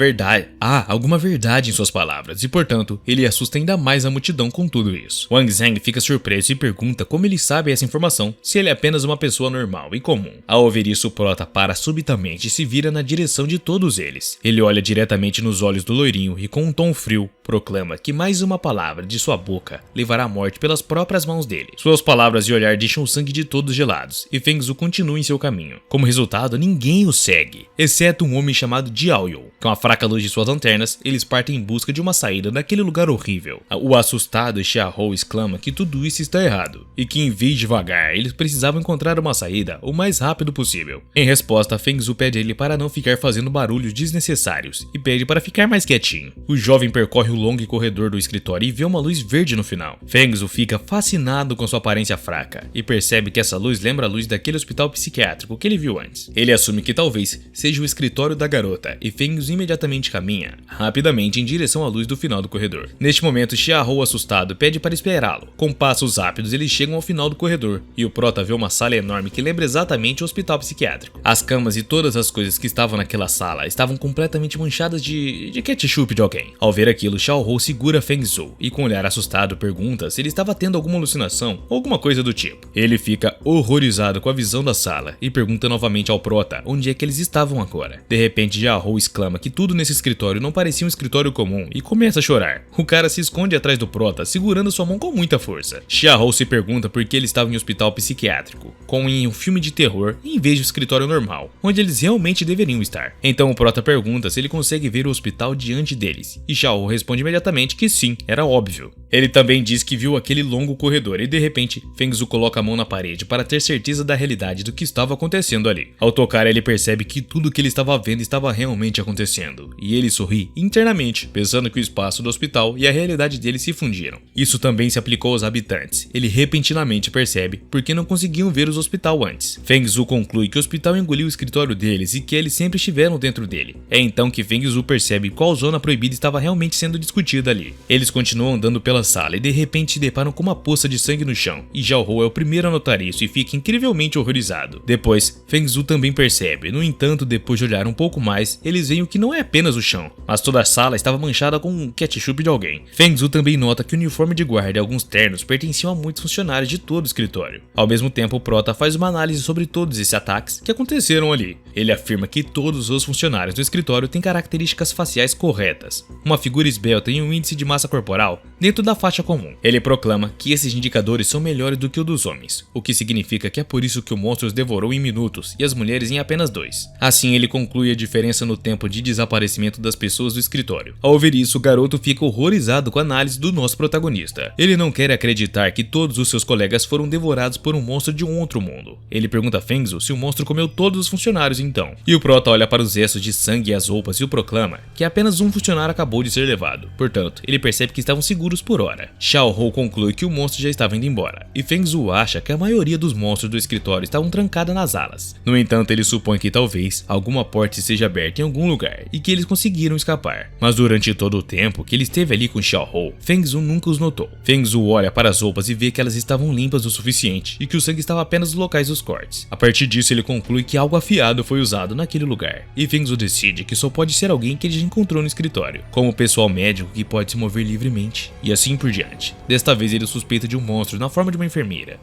verdade em suas palavras, e portanto, ele assusta ainda mais a multidão com tudo isso. Wang Zheng fica surpreso e pergunta como ele sabe essa informação, se ele é apenas uma pessoa normal e comum. Ao ouvir isso, o prota para subitamente e se vira na direção de todos eles. Ele olha diretamente nos olhos do loirinho e com um tom frio, proclama que mais uma palavra de sua boca levará à morte pelas próprias mãos dele. Suas palavras e olhar deixam o sangue de todos gelados, e Feng Zhu continua em seu caminho. Como resultado, ninguém o segue, exceto um homem chamado Jiaoyu. Com a fraca luz de suas lanternas, eles partem em busca de uma saída daquele lugar horrível. O assustado Xiahou exclama que tudo isso está errado, e que em vez de devagar, eles precisavam encontrar uma saída o mais rápido possível. Em resposta, Feng Zhu pede a ele para não ficar fazendo barulhos desnecessários, e pede para ficar mais quietinho. O jovem percorre o longo corredor do escritório e vê uma luz verde no final. Feng Zhu fica fascinado com sua aparência fraca, e percebe que essa luz lembra a luz daquele hospital psiquiátrico que ele viu antes. Ele assume que talvez seja o escritório da garota, e Feng Zhu imediatamente caminha, rapidamente em direção à luz do final do corredor. Neste momento, Xiahou, assustado, pede para esperá-lo. Com passos rápidos, eles chegam ao final do corredor, e o prota vê uma sala enorme que lembra exatamente o hospital psiquiátrico. As camas e todas as coisas que estavam naquela sala estavam completamente manchadas de ketchup de alguém. Ao ver aquilo, Xiahou segura Feng Zhu e com um olhar assustado pergunta se ele estava tendo alguma alucinação ou alguma coisa do tipo. Ele fica horrorizado com a visão da sala e pergunta novamente ao prota onde é que eles estavam agora. De repente, Xiahou exclama que tudo nesse escritório não parecia um escritório comum e começa a chorar. O cara se esconde atrás do prota, segurando sua mão com muita força. Xiahou se pergunta por que ele estava em um hospital psiquiátrico, como em um filme de terror, em vez de um escritório normal, onde eles realmente deveriam estar. Então o prota pergunta se ele consegue ver o hospital diante deles, e Xiahou responde imediatamente que sim, era óbvio. Ele também diz que viu aquele longo corredor e de repente, Feng Zhu coloca a mão na parede para ter certeza da realidade do que estava acontecendo ali. Ao tocar, ele percebe que tudo que ele estava vendo estava realmente acontecendo, e ele sorri internamente, pensando que o espaço do hospital e a realidade dele se fundiram. Isso também se aplicou aos habitantes. Ele repentinamente percebe porque não conseguiam ver o hospital antes. Feng Zhu conclui que o hospital engoliu o escritório deles e que eles sempre estiveram dentro dele. É então que Feng Zhu percebe qual zona proibida estava realmente sendo discutida ali. Eles continuam andando pela sala e de repente se deparam com uma poça de sangue no chão, e Xiahou é o primeiro a notar isso e fica incrivelmente horrorizado. Depois, Feng Zhu também percebe. No entanto, depois de olhar um pouco mais, eles veem que não é apenas o chão, mas toda a sala estava manchada com ketchup de alguém. Feng Zhu também nota que o uniforme de guarda e alguns ternos pertenciam a muitos funcionários de todo o escritório. Ao mesmo tempo, o prota faz uma análise sobre todos esses ataques que aconteceram ali. Ele afirma que todos os funcionários do escritório têm características faciais corretas, uma figura esbelta e um índice de massa corporal dentro da faixa comum. Ele proclama que esses indicadores são melhores do que o dos homens, o que significa que é por isso que o monstro os devorou em minutos e as mulheres em apenas 2. Assim ele conclui a diferença no tempo de desaparecimento das pessoas do escritório. Ao ouvir isso, o garoto fica horrorizado com a análise do nosso protagonista. Ele não quer acreditar que todos os seus colegas foram devorados por um monstro de um outro mundo. Ele pergunta a Fengzu se o monstro comeu todos os funcionários então. E o prota olha para os restos de sangue e as roupas e o proclama que apenas um funcionário acabou de ser levado. Portanto, ele percebe que estavam seguros por hora. Xiaohou conclui que o monstro já estava indo embora. E Fengzu acha que a maioria dos monstros do escritório estavam trancados nas alas. No entanto, ele supõe que talvez alguma porta esteja aberta em algum lugar e que eles conseguiram escapar. Mas durante todo o tempo que ele esteve ali com Xiaohou, Fengzu nunca os notou. Fengzu olha para as roupas e vê que elas estavam limpas o suficiente e que o sangue estava apenas nos locais dos cortes. A partir disso, ele conclui que algo afiado foi usado naquele lugar. E Fengzu decide que só pode ser alguém que ele já encontrou no escritório, como o pessoal médico que pode se mover livremente, e assim por diante. Desta vez ele suspeita de um monstro na forma de uma enfermeira.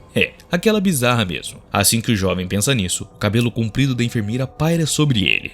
Aquela bizarra mesmo. Assim que o jovem pensa nisso, o cabelo comprido da enfermeira paira sobre ele.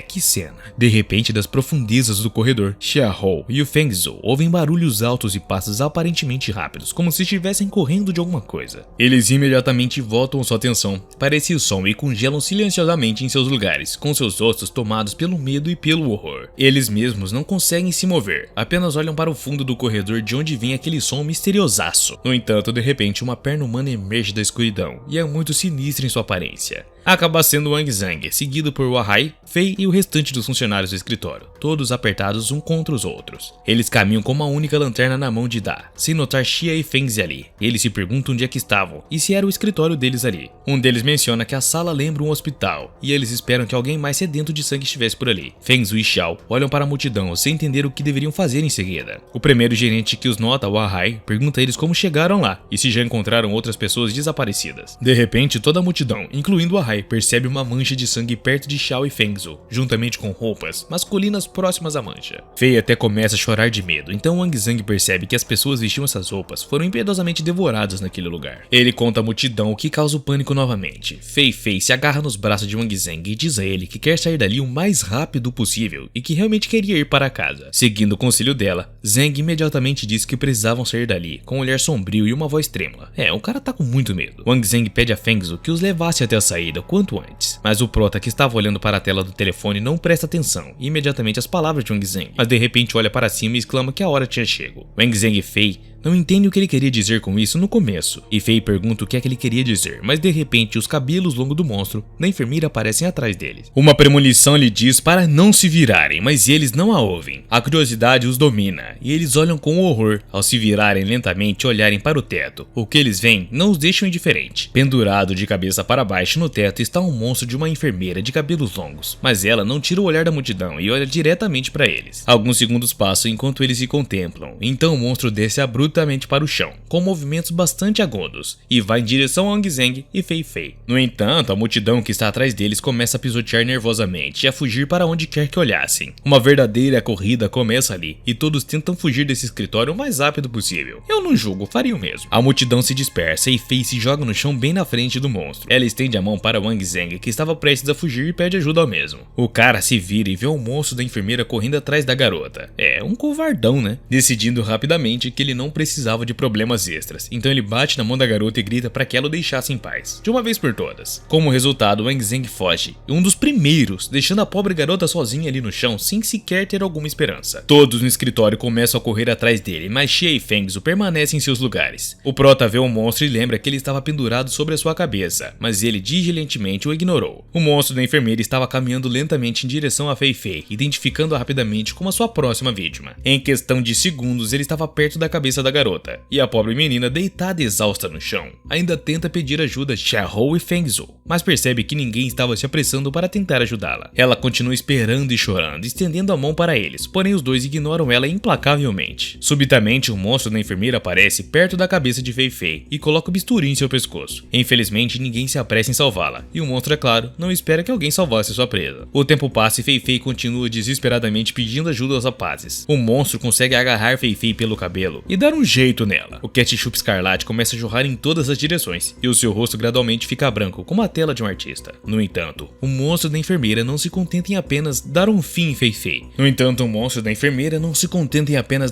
Que cena. De repente, das profundezas do corredor, Xiaohou e o Fengzu ouvem barulhos altos e passos aparentemente rápidos, como se estivessem correndo de alguma coisa. Eles imediatamente voltam sua atenção para esse som e congelam silenciosamente em seus lugares, com seus rostos tomados pelo medo e pelo horror. Eles mesmos não conseguem se mover, apenas olham para o fundo do corredor de onde vem aquele som misteriosaço. No entanto, de repente, uma perna humana emerge da escuridão e é muito sinistra em sua aparência. Acaba sendo Wang Zhang, seguido por Wahai, Fei e o restante dos funcionários do escritório, todos apertados um contra os outros. Eles caminham com uma única lanterna na mão de Da, sem notar Xia e Fengzi ali. Eles se perguntam onde é que estavam e se era o escritório deles ali. Um deles menciona que a sala lembra um hospital e eles esperam que alguém mais sedento de sangue estivesse por ali. Fengzu e Xiao olham para a multidão sem entender o que deveriam fazer em seguida. O primeiro gerente que os nota, Wahai, pergunta a eles como chegaram lá e se já encontraram outras pessoas desaparecidas. De repente, toda a multidão, incluindo Wahai, percebe uma mancha de sangue perto de Xiao e Fengzu, juntamente com roupas masculinas próximas à mancha. Fei até começa a chorar de medo, então Wang Zhang percebe que as pessoas vestiam essas roupas foram impiedosamente devoradas naquele lugar. Ele conta à multidão o que causa o pânico novamente. Fei se agarra nos braços de Wang Zhang e diz a ele que quer sair dali o mais rápido possível e que realmente queria ir para casa. Seguindo o conselho dela, Zhang imediatamente diz que precisavam sair dali, com um olhar sombrio e uma voz trêmula. O cara tá com muito medo. Wang Zhang pede a Fengzu que os levasse até a saída quanto antes, mas o prota que estava olhando para a tela do telefone não presta atenção imediatamente às palavras de Wang Zhang, mas de repente olha para cima e exclama que a hora tinha chego. Wang Zhang e Fei não entendem o que ele queria dizer com isso no começo, e Fei pergunta o que é que ele queria dizer, mas de repente os cabelos longos do monstro da enfermeira aparecem atrás deles. Uma premonição lhe diz para não se virarem, mas eles não a ouvem. A curiosidade os domina, e eles olham com horror. Ao se virarem lentamente e olharem para o teto, o que eles veem não os deixam indiferente. Pendurado de cabeça para baixo no teto está um monstro de uma enfermeira de cabelos longos, mas ela não tira o olhar da multidão e olha diretamente para eles. Alguns segundos passam enquanto eles se contemplam, então o monstro desce abruptamente para o chão, com movimentos bastante agudos, e vai em direção a Wang Zhang e Fei. No entanto, a multidão que está atrás deles começa a pisotear nervosamente e a fugir para onde quer que olhassem. Uma verdadeira corrida começa ali, e todos tentam fugir desse escritório o mais rápido possível. Eu não julgo, faria o mesmo. A multidão se dispersa e Fei se joga no chão bem na frente do monstro. Ela estende a mão para Wang Zhang, que estava prestes a fugir, e pede ajuda ao mesmo. O cara se vira e vê o monstro da enfermeira correndo atrás da garota. Um covardão, né? Decidindo rapidamente que ele não precisava de problemas extras, então ele bate na mão da garota e grita para que ela o deixasse em paz, de uma vez por todas. Como resultado, Wang Zhang foge, um dos primeiros, deixando a pobre garota sozinha ali no chão sem sequer ter alguma esperança. Todos no escritório começam a correr atrás dele, mas Xia e Fengzu permanecem em seus lugares. O prota vê o monstro e lembra que ele estava pendurado sobre a sua cabeça, mas ele diligentemente o ignorou. O monstro da enfermeira estava caminhando lentamente em direção a Fei, identificando-a rapidamente como a sua próxima vítima. Em questão de segundos, ele estava perto da cabeça da garota, e a pobre menina, deitada exausta no chão, ainda tenta pedir ajuda a Xiaohou e Fengzu, mas percebe que ninguém estava se apressando para tentar ajudá-la. Ela continua esperando e chorando, estendendo a mão para eles, porém os dois ignoram ela implacavelmente. Subitamente, o monstro da enfermeira aparece perto da cabeça de Fei e coloca o bisturi em seu pescoço. Infelizmente, ninguém se apressa em salvá-la, e o monstro, é claro, não espera que alguém salvasse sua presa. O tempo passa e Fei continua desesperadamente pedindo ajuda aos rapazes. O monstro consegue agarrar Fei pelo cabelo e dar um um jeito nela. O ketchup escarlate começa a jorrar em todas as direções e o seu rosto gradualmente fica branco, como a tela de um artista. No entanto, o monstro da enfermeira não se contenta em apenas dar um fim em Fei-Fei.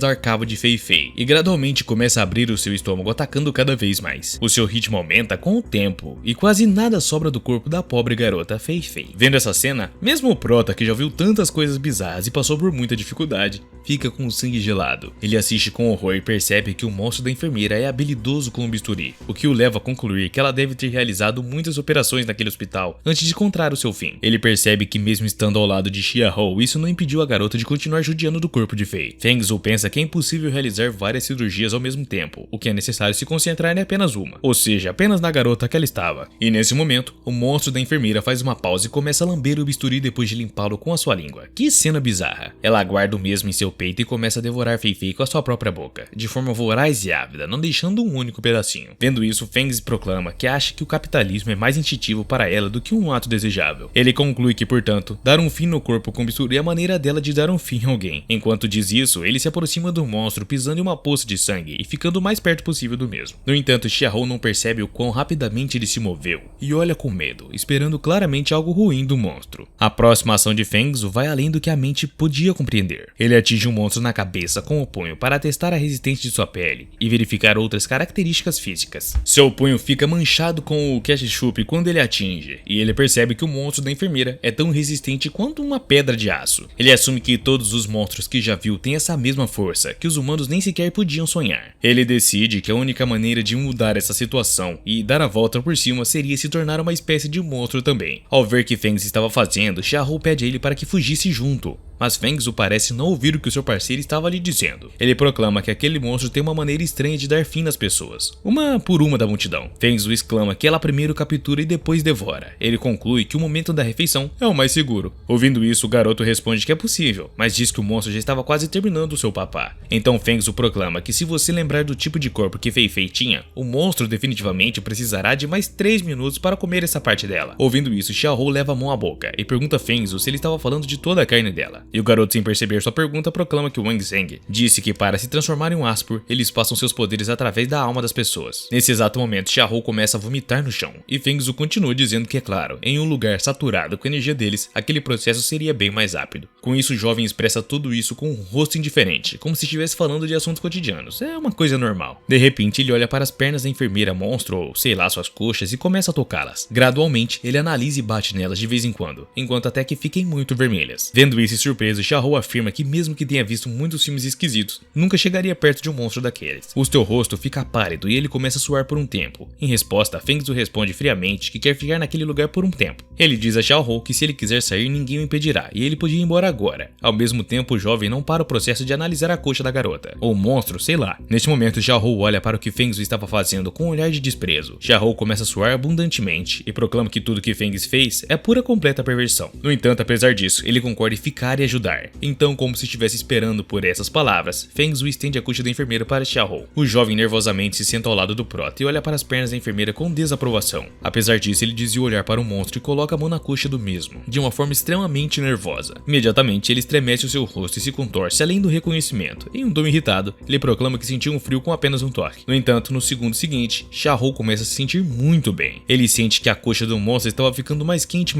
Dar cabo de Fei-Fei e gradualmente começa a abrir o seu estômago, atacando cada vez mais. O seu ritmo aumenta com o tempo e quase nada sobra do corpo da pobre garota Fei-Fei. Vendo essa cena, mesmo o prota, que já viu tantas coisas bizarras e passou por muita dificuldade, fica com o sangue gelado. Ele assiste com horror e percebe que o monstro da enfermeira é habilidoso com o bisturi, o que o leva a concluir que ela deve ter realizado muitas operações naquele hospital antes de encontrar o seu fim. Ele percebe que mesmo estando ao lado de Xiahou, isso não impediu a garota de continuar judiando do corpo de Fei. Feng Zhu pensa que é impossível realizar várias cirurgias ao mesmo tempo, o que é necessário se concentrar em apenas uma, ou seja, apenas na garota que ela estava. E nesse momento, o monstro da enfermeira faz uma pausa e começa a lamber o bisturi depois de limpá-lo com a sua língua. Que cena bizarra! Ela aguarda o mesmo em seu peito e começa a devorar Fei-Fei com a sua própria boca, de forma voraz e ávida, não deixando um único pedacinho. Vendo isso, Feng Zhu proclama que acha que o capitalismo é mais instintivo para ela do que um ato desejável. Ele conclui que, portanto, dar um fim no corpo com bisturi é a maneira dela de dar um fim a alguém. Enquanto diz isso, ele se aproxima do monstro pisando em uma poça de sangue e ficando o mais perto possível do mesmo. No entanto, Xiahou não percebe o quão rapidamente ele se moveu e olha com medo, esperando claramente algo ruim do monstro. A próxima ação de Feng Zhu vai além do que a mente podia compreender. Ele atinge um monstro na cabeça com o punho para testar a resistência de sua pele e verificar outras características físicas. Seu punho fica manchado com o ketchup quando ele atinge, e ele percebe que o monstro da enfermeira é tão resistente quanto uma pedra de aço. Ele assume que todos os monstros que já viu têm essa mesma força, que os humanos nem sequer podiam sonhar. Ele decide que a única maneira de mudar essa situação e dar a volta por cima seria se tornar uma espécie de monstro também. Ao ver que Feng Zhu estava fazendo, Xiahou pede a ele para que fugisse junto, mas Feng Zhu parece não ouvir o que o seu parceiro estava lhe dizendo. Ele proclama que aquele monstro tem uma maneira estranha de dar fim nas pessoas, uma por uma da multidão. Feng Zhu exclama que ela primeiro captura e depois devora. Ele conclui que o momento da refeição é o mais seguro. Ouvindo isso, o garoto responde que é possível, mas diz que o monstro já estava quase terminando o seu papá. Então Feng Zhu proclama que se você lembrar do tipo de corpo que Fei-Fei tinha, o monstro definitivamente precisará de mais 3 minutos para comer essa parte dela. Ouvindo isso, Xiahou leva a mão à boca e pergunta a Feng Zhu se ele estava falando de toda a carne dela. E o garoto, sem perceber sua pergunta, proclama que Wang Zheng disse que para se transformar em um Aspur, eles passam seus poderes através da alma das pessoas. Nesse exato momento, Xiahou começa a vomitar no chão, e Feng Zhu continua dizendo que, é claro, em um lugar saturado com a energia deles, aquele processo seria bem mais rápido. Com isso, o jovem expressa tudo isso com um rosto indiferente, como se estivesse falando de assuntos cotidianos. É uma coisa normal. De repente, ele olha para as pernas da enfermeira monstro, ou sei lá, suas coxas, e começa a tocá-las. Gradualmente, ele analisa e bate nelas de vez em quando, enquanto até que fiquem muito vermelhas. Vendo isso, surpreso, Xiahou afirma que mesmo que tenha visto muitos filmes esquisitos, nunca chegaria perto de um monstro daqueles. O seu rosto fica pálido e ele começa a suar por um tempo. Em resposta, Feng Zhu responde friamente que quer ficar naquele lugar por um tempo. Ele diz a Xiahou que se ele quiser sair, ninguém o impedirá, e ele podia ir embora agora. Ao mesmo tempo, o jovem não para o processo de analisar a coxa da garota, ou monstro, sei lá. Neste momento, Xiahou olha para o que Feng Zhu estava fazendo com um olhar de desprezo. Xiahou começa a suar abundantemente e proclama que tudo que Feng Zhu fez é pura completa perversão. No entanto, apesar disso, ele concorda em ficar e ajudar. Então, como se estivesse esperando por essas palavras, Feng Zhu estende a coxa da enfermeira para Xiahou. O jovem nervosamente se senta ao lado do prota e olha para as pernas da enfermeira com desaprovação. Apesar disso, ele desvia o olhar para o monstro e coloca a mão na coxa do mesmo, de uma forma extremamente nervosa. Imediatamente, ele estremece o seu rosto e se contorce além do reconhecimento. Em um tom irritado, ele proclama que sentiu um frio com apenas um toque. No entanto, no segundo seguinte, Xiahou começa a se sentir muito bem. Ele sente que a coxa do monstro estava ficando mais quente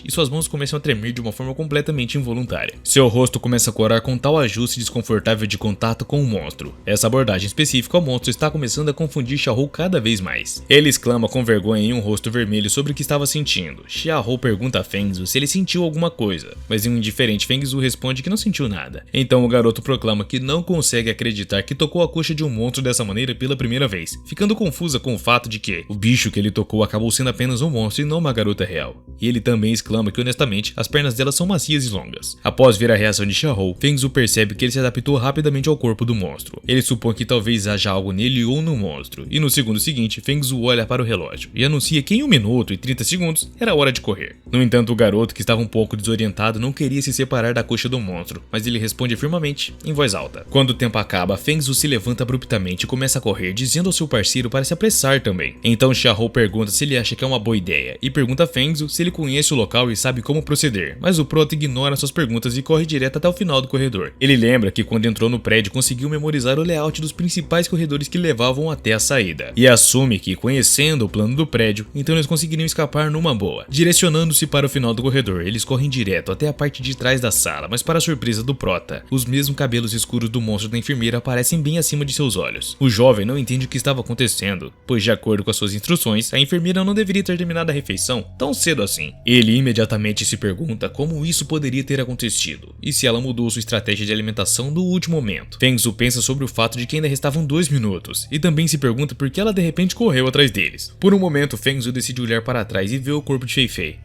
e suas mãos começam a tremer de uma forma completamente involuntária. Seu rosto começa a corar com tal ajuste desconfortável de contato com o monstro. Essa abordagem específica ao monstro está começando a confundir Xiahou cada vez mais. Ele exclama com vergonha em um rosto vermelho sobre o que estava sentindo. Xiahou pergunta a Feng Zhu se ele sentiu alguma coisa, mas em um indiferente Feng Zhu responde que não sentiu nada. Então o garoto proclama que não consegue acreditar que tocou a coxa de um monstro dessa maneira pela primeira vez, ficando confusa com o fato de que o bicho que ele tocou acabou sendo apenas um monstro e não uma garota real. E ele também exclama que honestamente as pernas dela são macias e longas. Após ver a reação de Xiahou, Feng Zhu percebe que ele se adaptou rapidamente ao corpo do monstro. Ele supõe que talvez haja algo nele ou no monstro, e no segundo seguinte, Feng Zhu olha para o relógio e anuncia que em 1 minuto e 30 segundos era hora de correr. No entanto, o garoto, que estava um pouco desorientado, não queria se separar da coxa do monstro, mas ele responde firmemente, em voz alta. Quando o tempo acaba, Feng Zhu se levanta abruptamente e começa a correr, dizendo ao seu parceiro para se apressar também. Então Xiahou pergunta se ele acha que é uma boa ideia, e pergunta a Feng Zhu se ele conhece o local e sabe como proceder, mas o prota ignora suas perguntas perguntas e corre direto até o final do corredor. Ele lembra que quando entrou no prédio conseguiu memorizar o layout dos principais corredores que levavam até a saída, e assume que, conhecendo o plano do prédio, então eles conseguiriam escapar numa boa. Direcionando-se para o final do corredor, eles correm direto até a parte de trás da sala, mas para surpresa do prota, os mesmos cabelos escuros do monstro da enfermeira aparecem bem acima de seus olhos. O jovem não entende o que estava acontecendo, pois de acordo com as suas instruções, a enfermeira não deveria ter terminado a refeição tão cedo assim. Ele imediatamente se pergunta como isso poderia ter acontecido, e se ela mudou sua estratégia de alimentação no último momento. Fengzu pensa sobre o fato de que ainda restavam 2 minutos, e também se pergunta por que ela de repente correu atrás deles. Por um momento, Fengzu decide olhar para trás e vê o corpo de Fei Fei.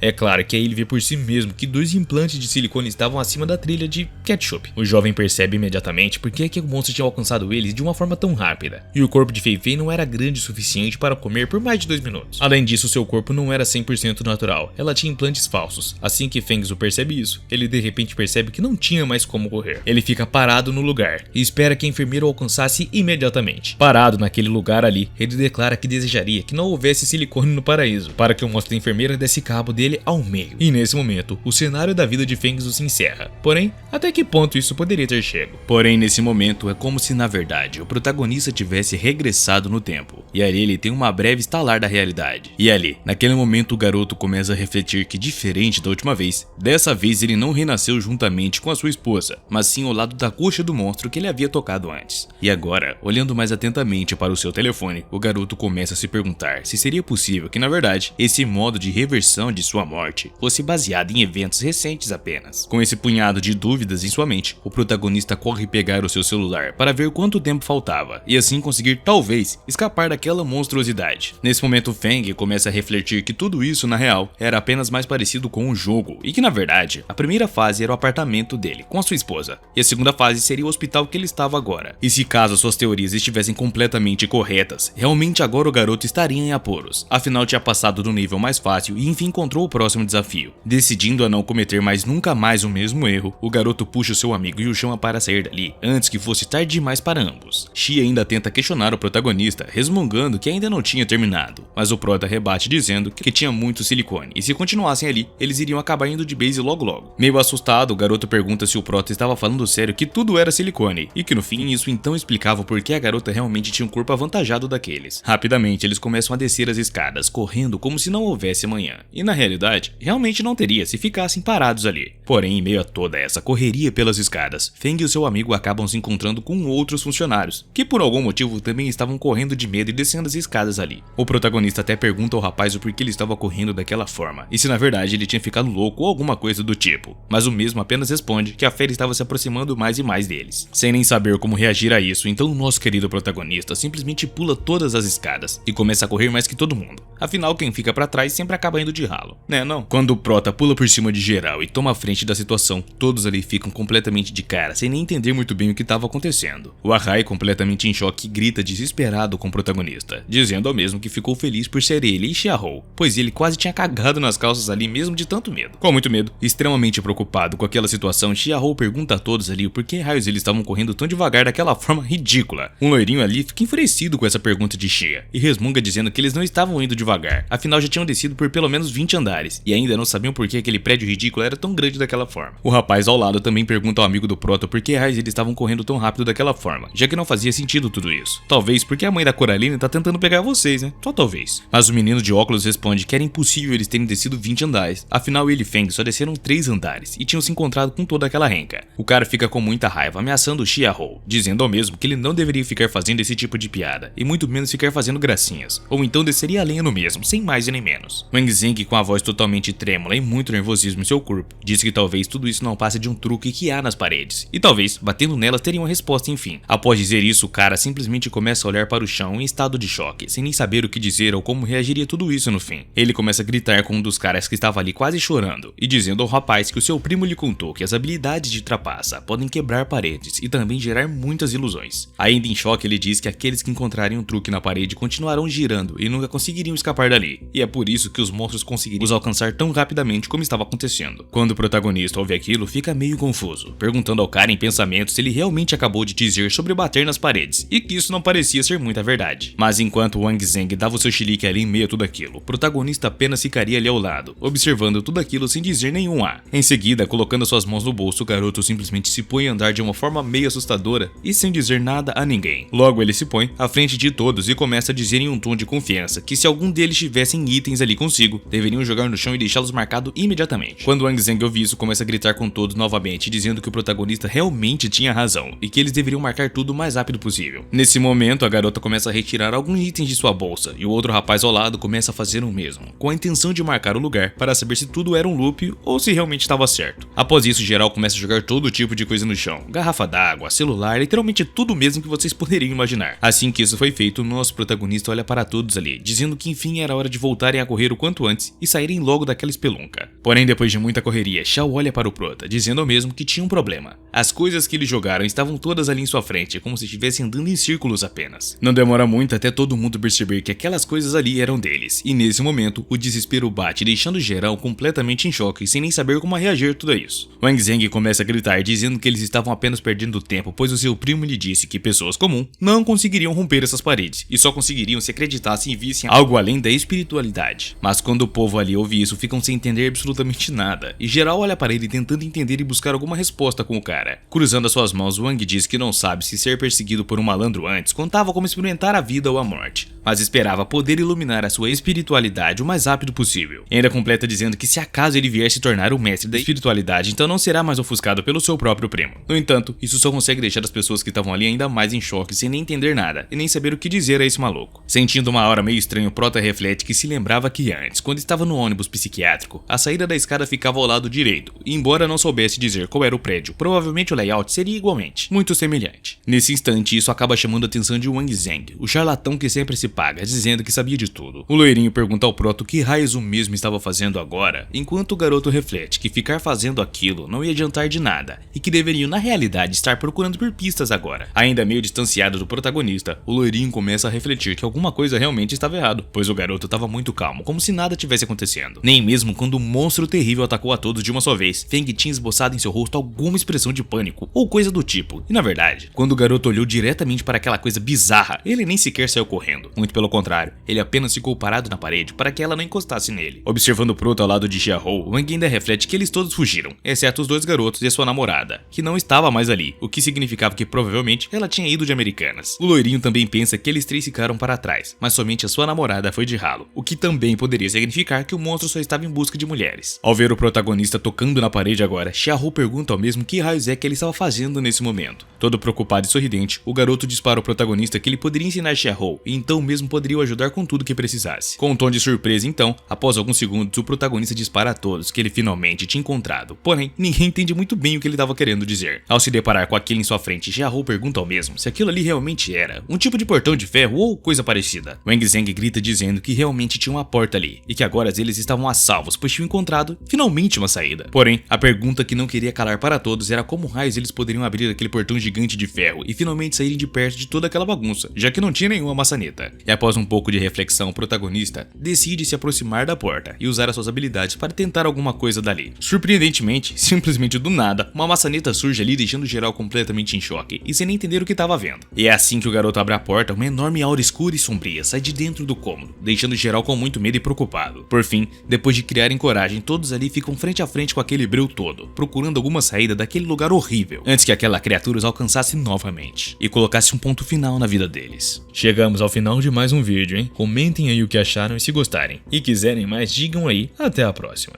É claro que aí ele vê por si mesmo que 2 implantes de silicone estavam acima da trilha de ketchup. O jovem percebe imediatamente por que o monstro tinha alcançado eles de uma forma tão rápida, e o corpo de Fei Fei não era grande o suficiente para comer por mais de 2 minutos. Além disso, seu corpo não era 100% natural, ela tinha implantes falsos. Assim que Fengzu percebe isso, ele de repente percebe que não tinha mais como correr. Ele fica parado no lugar e espera que a enfermeira o alcançasse imediatamente. Parado naquele lugar ali, ele declara que desejaria que não houvesse silicone no paraíso, para que o monstro da enfermeira desse cabo dele ao meio. E nesse momento, o cenário da vida de Fengzu se encerra. Porém, até que ponto isso poderia ter chego? Porém, nesse momento, é como se na verdade o protagonista tivesse regressado no tempo, e ali ele tem uma breve estalar da realidade. E ali, naquele momento, o garoto começa a refletir que, diferente da última vez, dessa vez ele não renasceu juntamente com a sua esposa, mas sim ao lado da coxa do monstro que ele havia tocado antes. E agora, olhando mais atentamente para o seu telefone, o garoto começa a se perguntar se seria possível que, na verdade, esse modo de reversão de sua morte fosse baseado em eventos recentes apenas. Com esse punhado de dúvidas em sua mente, o protagonista corre pegar o seu celular para ver quanto tempo faltava, e assim conseguir, talvez, escapar daquela monstruosidade. Nesse momento, Feng começa a refletir que tudo isso, na real, era apenas mais parecido com um jogo, e que, na verdade, a primeira fase era o apartamento dele, com a sua esposa, e a segunda fase seria o hospital que ele estava agora. E se caso suas teorias estivessem completamente corretas, realmente agora o garoto estaria em apuros. Afinal, tinha passado do nível mais fácil e enfim encontrou o próximo desafio. Decidindo a não cometer mais nunca mais o mesmo erro, o garoto puxa o seu amigo e o chama para sair dali, antes que fosse tarde demais para ambos. Shi ainda tenta questionar o protagonista, resmungando que ainda não tinha terminado, mas o prota rebate dizendo que tinha muito silicone, e se continuassem ali, eles iriam acabar indo de base logo logo. Meio assustado, o garoto pergunta se o prota estava falando sério que tudo era silicone, e que no fim isso então explicava por que a garota realmente tinha um corpo avantajado daqueles. Rapidamente eles começam a descer as escadas, correndo como se não houvesse amanhã, e na realidade, realmente não teria se ficassem parados ali. Porém, em meio a toda essa correria pelas escadas, Feng e o seu amigo acabam se encontrando com outros funcionários, que por algum motivo também estavam correndo de medo e descendo as escadas ali. O protagonista até pergunta ao rapaz o porquê ele estava correndo daquela forma, e se na verdade ele tinha ficado louco ou alguma coisa do tipo, mas o mesmo apenas responde que a fera estava se aproximando mais e mais deles. Sem nem saber como reagir a isso, então o nosso querido protagonista simplesmente pula todas as escadas e começa a correr mais que todo mundo. Afinal, quem fica pra trás sempre acaba indo de ralo, né não? Quando o prota pula por cima de geral e toma a frente da situação, todos ali ficam completamente de cara, sem nem entender muito bem o que estava acontecendo. O Arrai, completamente em choque, grita desesperado com o protagonista, dizendo ao mesmo que ficou feliz por ser ele e Xiahou, pois ele quase tinha cagado nas calças ali mesmo de tanto medo. Com muito medo, extremamente preocupado com aquela situação, Xiahou pergunta a todos ali o porquê raios eles estavam correndo tão devagar daquela forma ridícula. Um loirinho ali fica enfurecido com essa pergunta de Xia e resmunga dizendo que eles não estavam indo devagar, afinal já tinham descido por pelo menos 20 andares e ainda não sabiam por que aquele prédio ridículo era tão grande daquela forma. O rapaz ao lado também pergunta ao amigo do prota por que raios eles estavam correndo tão rápido daquela forma, já que não fazia sentido tudo isso. Talvez porque a mãe da Coraline tá tentando pegar vocês, né? Só talvez. Mas o menino de óculos responde que era impossível eles terem descido 20 andares, afinal ele e Feng só desceram 3 andares e tinham se encontrado com toda aquela renca. O cara fica com muita raiva, ameaçando o Xiahou, dizendo ao mesmo que ele não deveria ficar fazendo esse tipo de piada, e muito menos ficar fazendo gracinhas, ou então desceria a lenha no mesmo, sem mais e nem menos. Wang Zeng, com a voz totalmente trêmula e muito nervosismo em seu corpo, diz que talvez tudo isso não passe de um truque que há nas paredes, e talvez, batendo nelas, teria uma resposta enfim. Após dizer isso, o cara simplesmente começa a olhar para o chão em estado de choque, sem nem saber o que dizer ou como reagiria tudo isso no fim. Ele começa a gritar com um dos caras que estava ali quase chorando, e dizendo ao rapaz que o seu primo lhe contou que as habilidades de trapaça podem quebrar paredes e também gerar muitas ilusões. Ainda em choque, ele diz que aqueles que encontrarem um truque na parede continuarão girando e nunca conseguiriam escapar dali, e é por isso que os monstros conseguiriam os alcançar tão rapidamente como estava acontecendo. Quando o protagonista ouve aquilo, fica meio confuso, perguntando ao cara em pensamento se ele realmente acabou de dizer sobre bater nas paredes, e que isso não parecia ser muita verdade. Mas enquanto Wang Zeng dava o seu chilique ali em meio a tudo aquilo, o protagonista apenas ficaria ali ao lado, observando tudo aquilo sem dizer nenhum A. Em seguida, colocando suas mãos no bolso, o garoto simplesmente se põe a andar de uma forma meio assustadora e sem dizer nada a ninguém. Logo ele se põe à frente de todos e começa a dizer em um tom de confiança que se algum deles tivessem itens ali consigo, deveriam jogar no chão e deixá-los marcados imediatamente. Quando Wang Zheng ouve isso, começa a gritar com todos novamente, dizendo que o protagonista realmente tinha razão e que eles deveriam marcar tudo o mais rápido possível. Nesse momento, a garota começa a retirar alguns itens de sua bolsa e o outro rapaz ao lado começa a fazer o mesmo, com a intenção de marcar o lugar para saber se tudo era um loop ou se realmente estava certo. Após isso, geral começa a jogar todo tipo de coisa no chão, garrafa d'água, celular, literalmente tudo mesmo que vocês poderiam imaginar. Assim que isso foi feito, nosso protagonista olha para todos ali, dizendo que enfim era hora de voltarem a correr o quanto antes e saírem logo daquela espelunca. Porém, depois de muita correria, Xiao olha para o prota, dizendo ao mesmo que tinha um problema. As coisas que eles jogaram estavam todas ali em sua frente, como se estivessem andando em círculos apenas. Não demora muito até todo mundo perceber que aquelas coisas ali eram deles, e nesse momento, o desespero bate, deixando geral completamente em choque, sem nem saber como reagir a tudo isso. Wang Zheng começa a gritar, dizendo que eles estavam apenas perdendo tempo, pois o seu primo lhe disse que pessoas comuns não conseguiriam romper essas paredes, e só conseguiriam se acreditassem e vissem algo além da espiritualidade. Mas quando o povo ali ouve isso, ficam sem entender absolutamente nada, e geral olha para ele tentando entender e buscar alguma resposta com o cara. Cruzando as suas mãos, Wang diz que não sabe se ser perseguido por um malandro antes contava como experimentar a vida ou a morte, mas esperava poder iluminar a sua espiritualidade o mais rápido possível. E ainda completa dizendo que se acaso ele vier se tornar o mestre da espiritualidade, então não será mais ofuscado pelo seu próprio primo. No entanto, isso só consegue deixar as pessoas que estavam ali ainda mais em choque, sem nem entender nada e nem saber o que dizer a esse maluco. Sentindo uma hora meio estranha, o prota reflete que se lembrava que antes, quando estava no ônibus psiquiátrico, a saída da escada ficava ao lado direito, e embora não soubesse dizer qual era o prédio, provavelmente o layout seria igualmente, muito semelhante. Nesse instante, isso acaba chamando a atenção de Wang Zheng, o charlatão que sempre se paga, dizendo que sabia de tudo. O loirinho pergunta ao proto que raios o mesmo estava fazendo agora, enquanto o garoto reflete que ficar fazendo aquilo não ia adiantar de nada, e que deveriam na realidade estar procurando por pistas agora. Ainda meio distanciado do protagonista, o loirinho começa a refletir que alguma coisa realmente estava errado, pois o garoto estava muito calmo, como se nada tivesse acontecendo. Nem mesmo quando um monstro terrível atacou a todos de uma só vez, Feng tinha esboçado em seu rosto alguma expressão de pânico ou coisa do tipo. E na verdade, quando o garoto olhou diretamente para aquela coisa bizarra, ele nem sequer saiu correndo. Muito pelo contrário, ele apenas ficou parado na parede para que ela não encostasse nele. Observando o proto ao lado de Xiahou, Wang ainda reflete que eles todos fugiram, exceto os dois garotos e a sua namorada, que não estava mais ali, o que significava que provavelmente ela tinha ido de Americanas. O loirinho também pensa que eles três ficaram para trás, mas somente a sua namorada foi de ralo, o que também poderia significar que o monstro só estava em busca de mulheres. Ao ver o protagonista tocando na parede agora, Xiahou pergunta ao mesmo que raios é que ele estava fazendo nesse momento. Todo preocupado e sorridente, o garoto dispara ao protagonista que ele poderia ensinar Xiahou e então mesmo poderia o ajudar com tudo que precisasse. Com um tom de surpresa então, após alguns segundos, o protagonista dispara a todos que ele finalmente tinha encontrado, porém ninguém entende muito bem o que ele estava querendo dizer. Ao se deparar com aquilo em sua frente, Xiahou pergunta ao mesmo se aquilo ali realmente era um tipo de portão de ferro ou coisa parecida. Wang Zheng grita dizendo que realmente tinha uma porta ali e que agora eles estavam a salvos, pois tinham encontrado finalmente uma saída. Porém, a pergunta que não queria calar para todos era como raios eles poderiam abrir aquele portão gigante de ferro e finalmente saírem de perto de toda aquela bagunça, já que não tinha nenhuma maçaneta. E após um pouco de reflexão, o protagonista decide se aproximar da porta e usar as suas habilidades para tentar alguma coisa dali. Surpreendentemente, simplesmente do nada, uma maçaneta surge ali, deixando geral completamente em choque e sem nem entender o que estava vendo. E é assim que o garoto abre a porta, uma enorme aura escura e sombria sai de dentro do cômodo, deixando geral com muito medo e preocupado. Por fim, depois de criarem coragem, todos ali ficam frente a frente com aquele breu todo, procurando alguma saída daquele lugar horrível, antes que aquela criatura os alcançasse novamente e colocasse um ponto final na vida deles. Chegamos ao final de mais um vídeo, hein? Comentem aí o que acharam e se gostarem. E quiserem mais, digam aí. Até a próxima.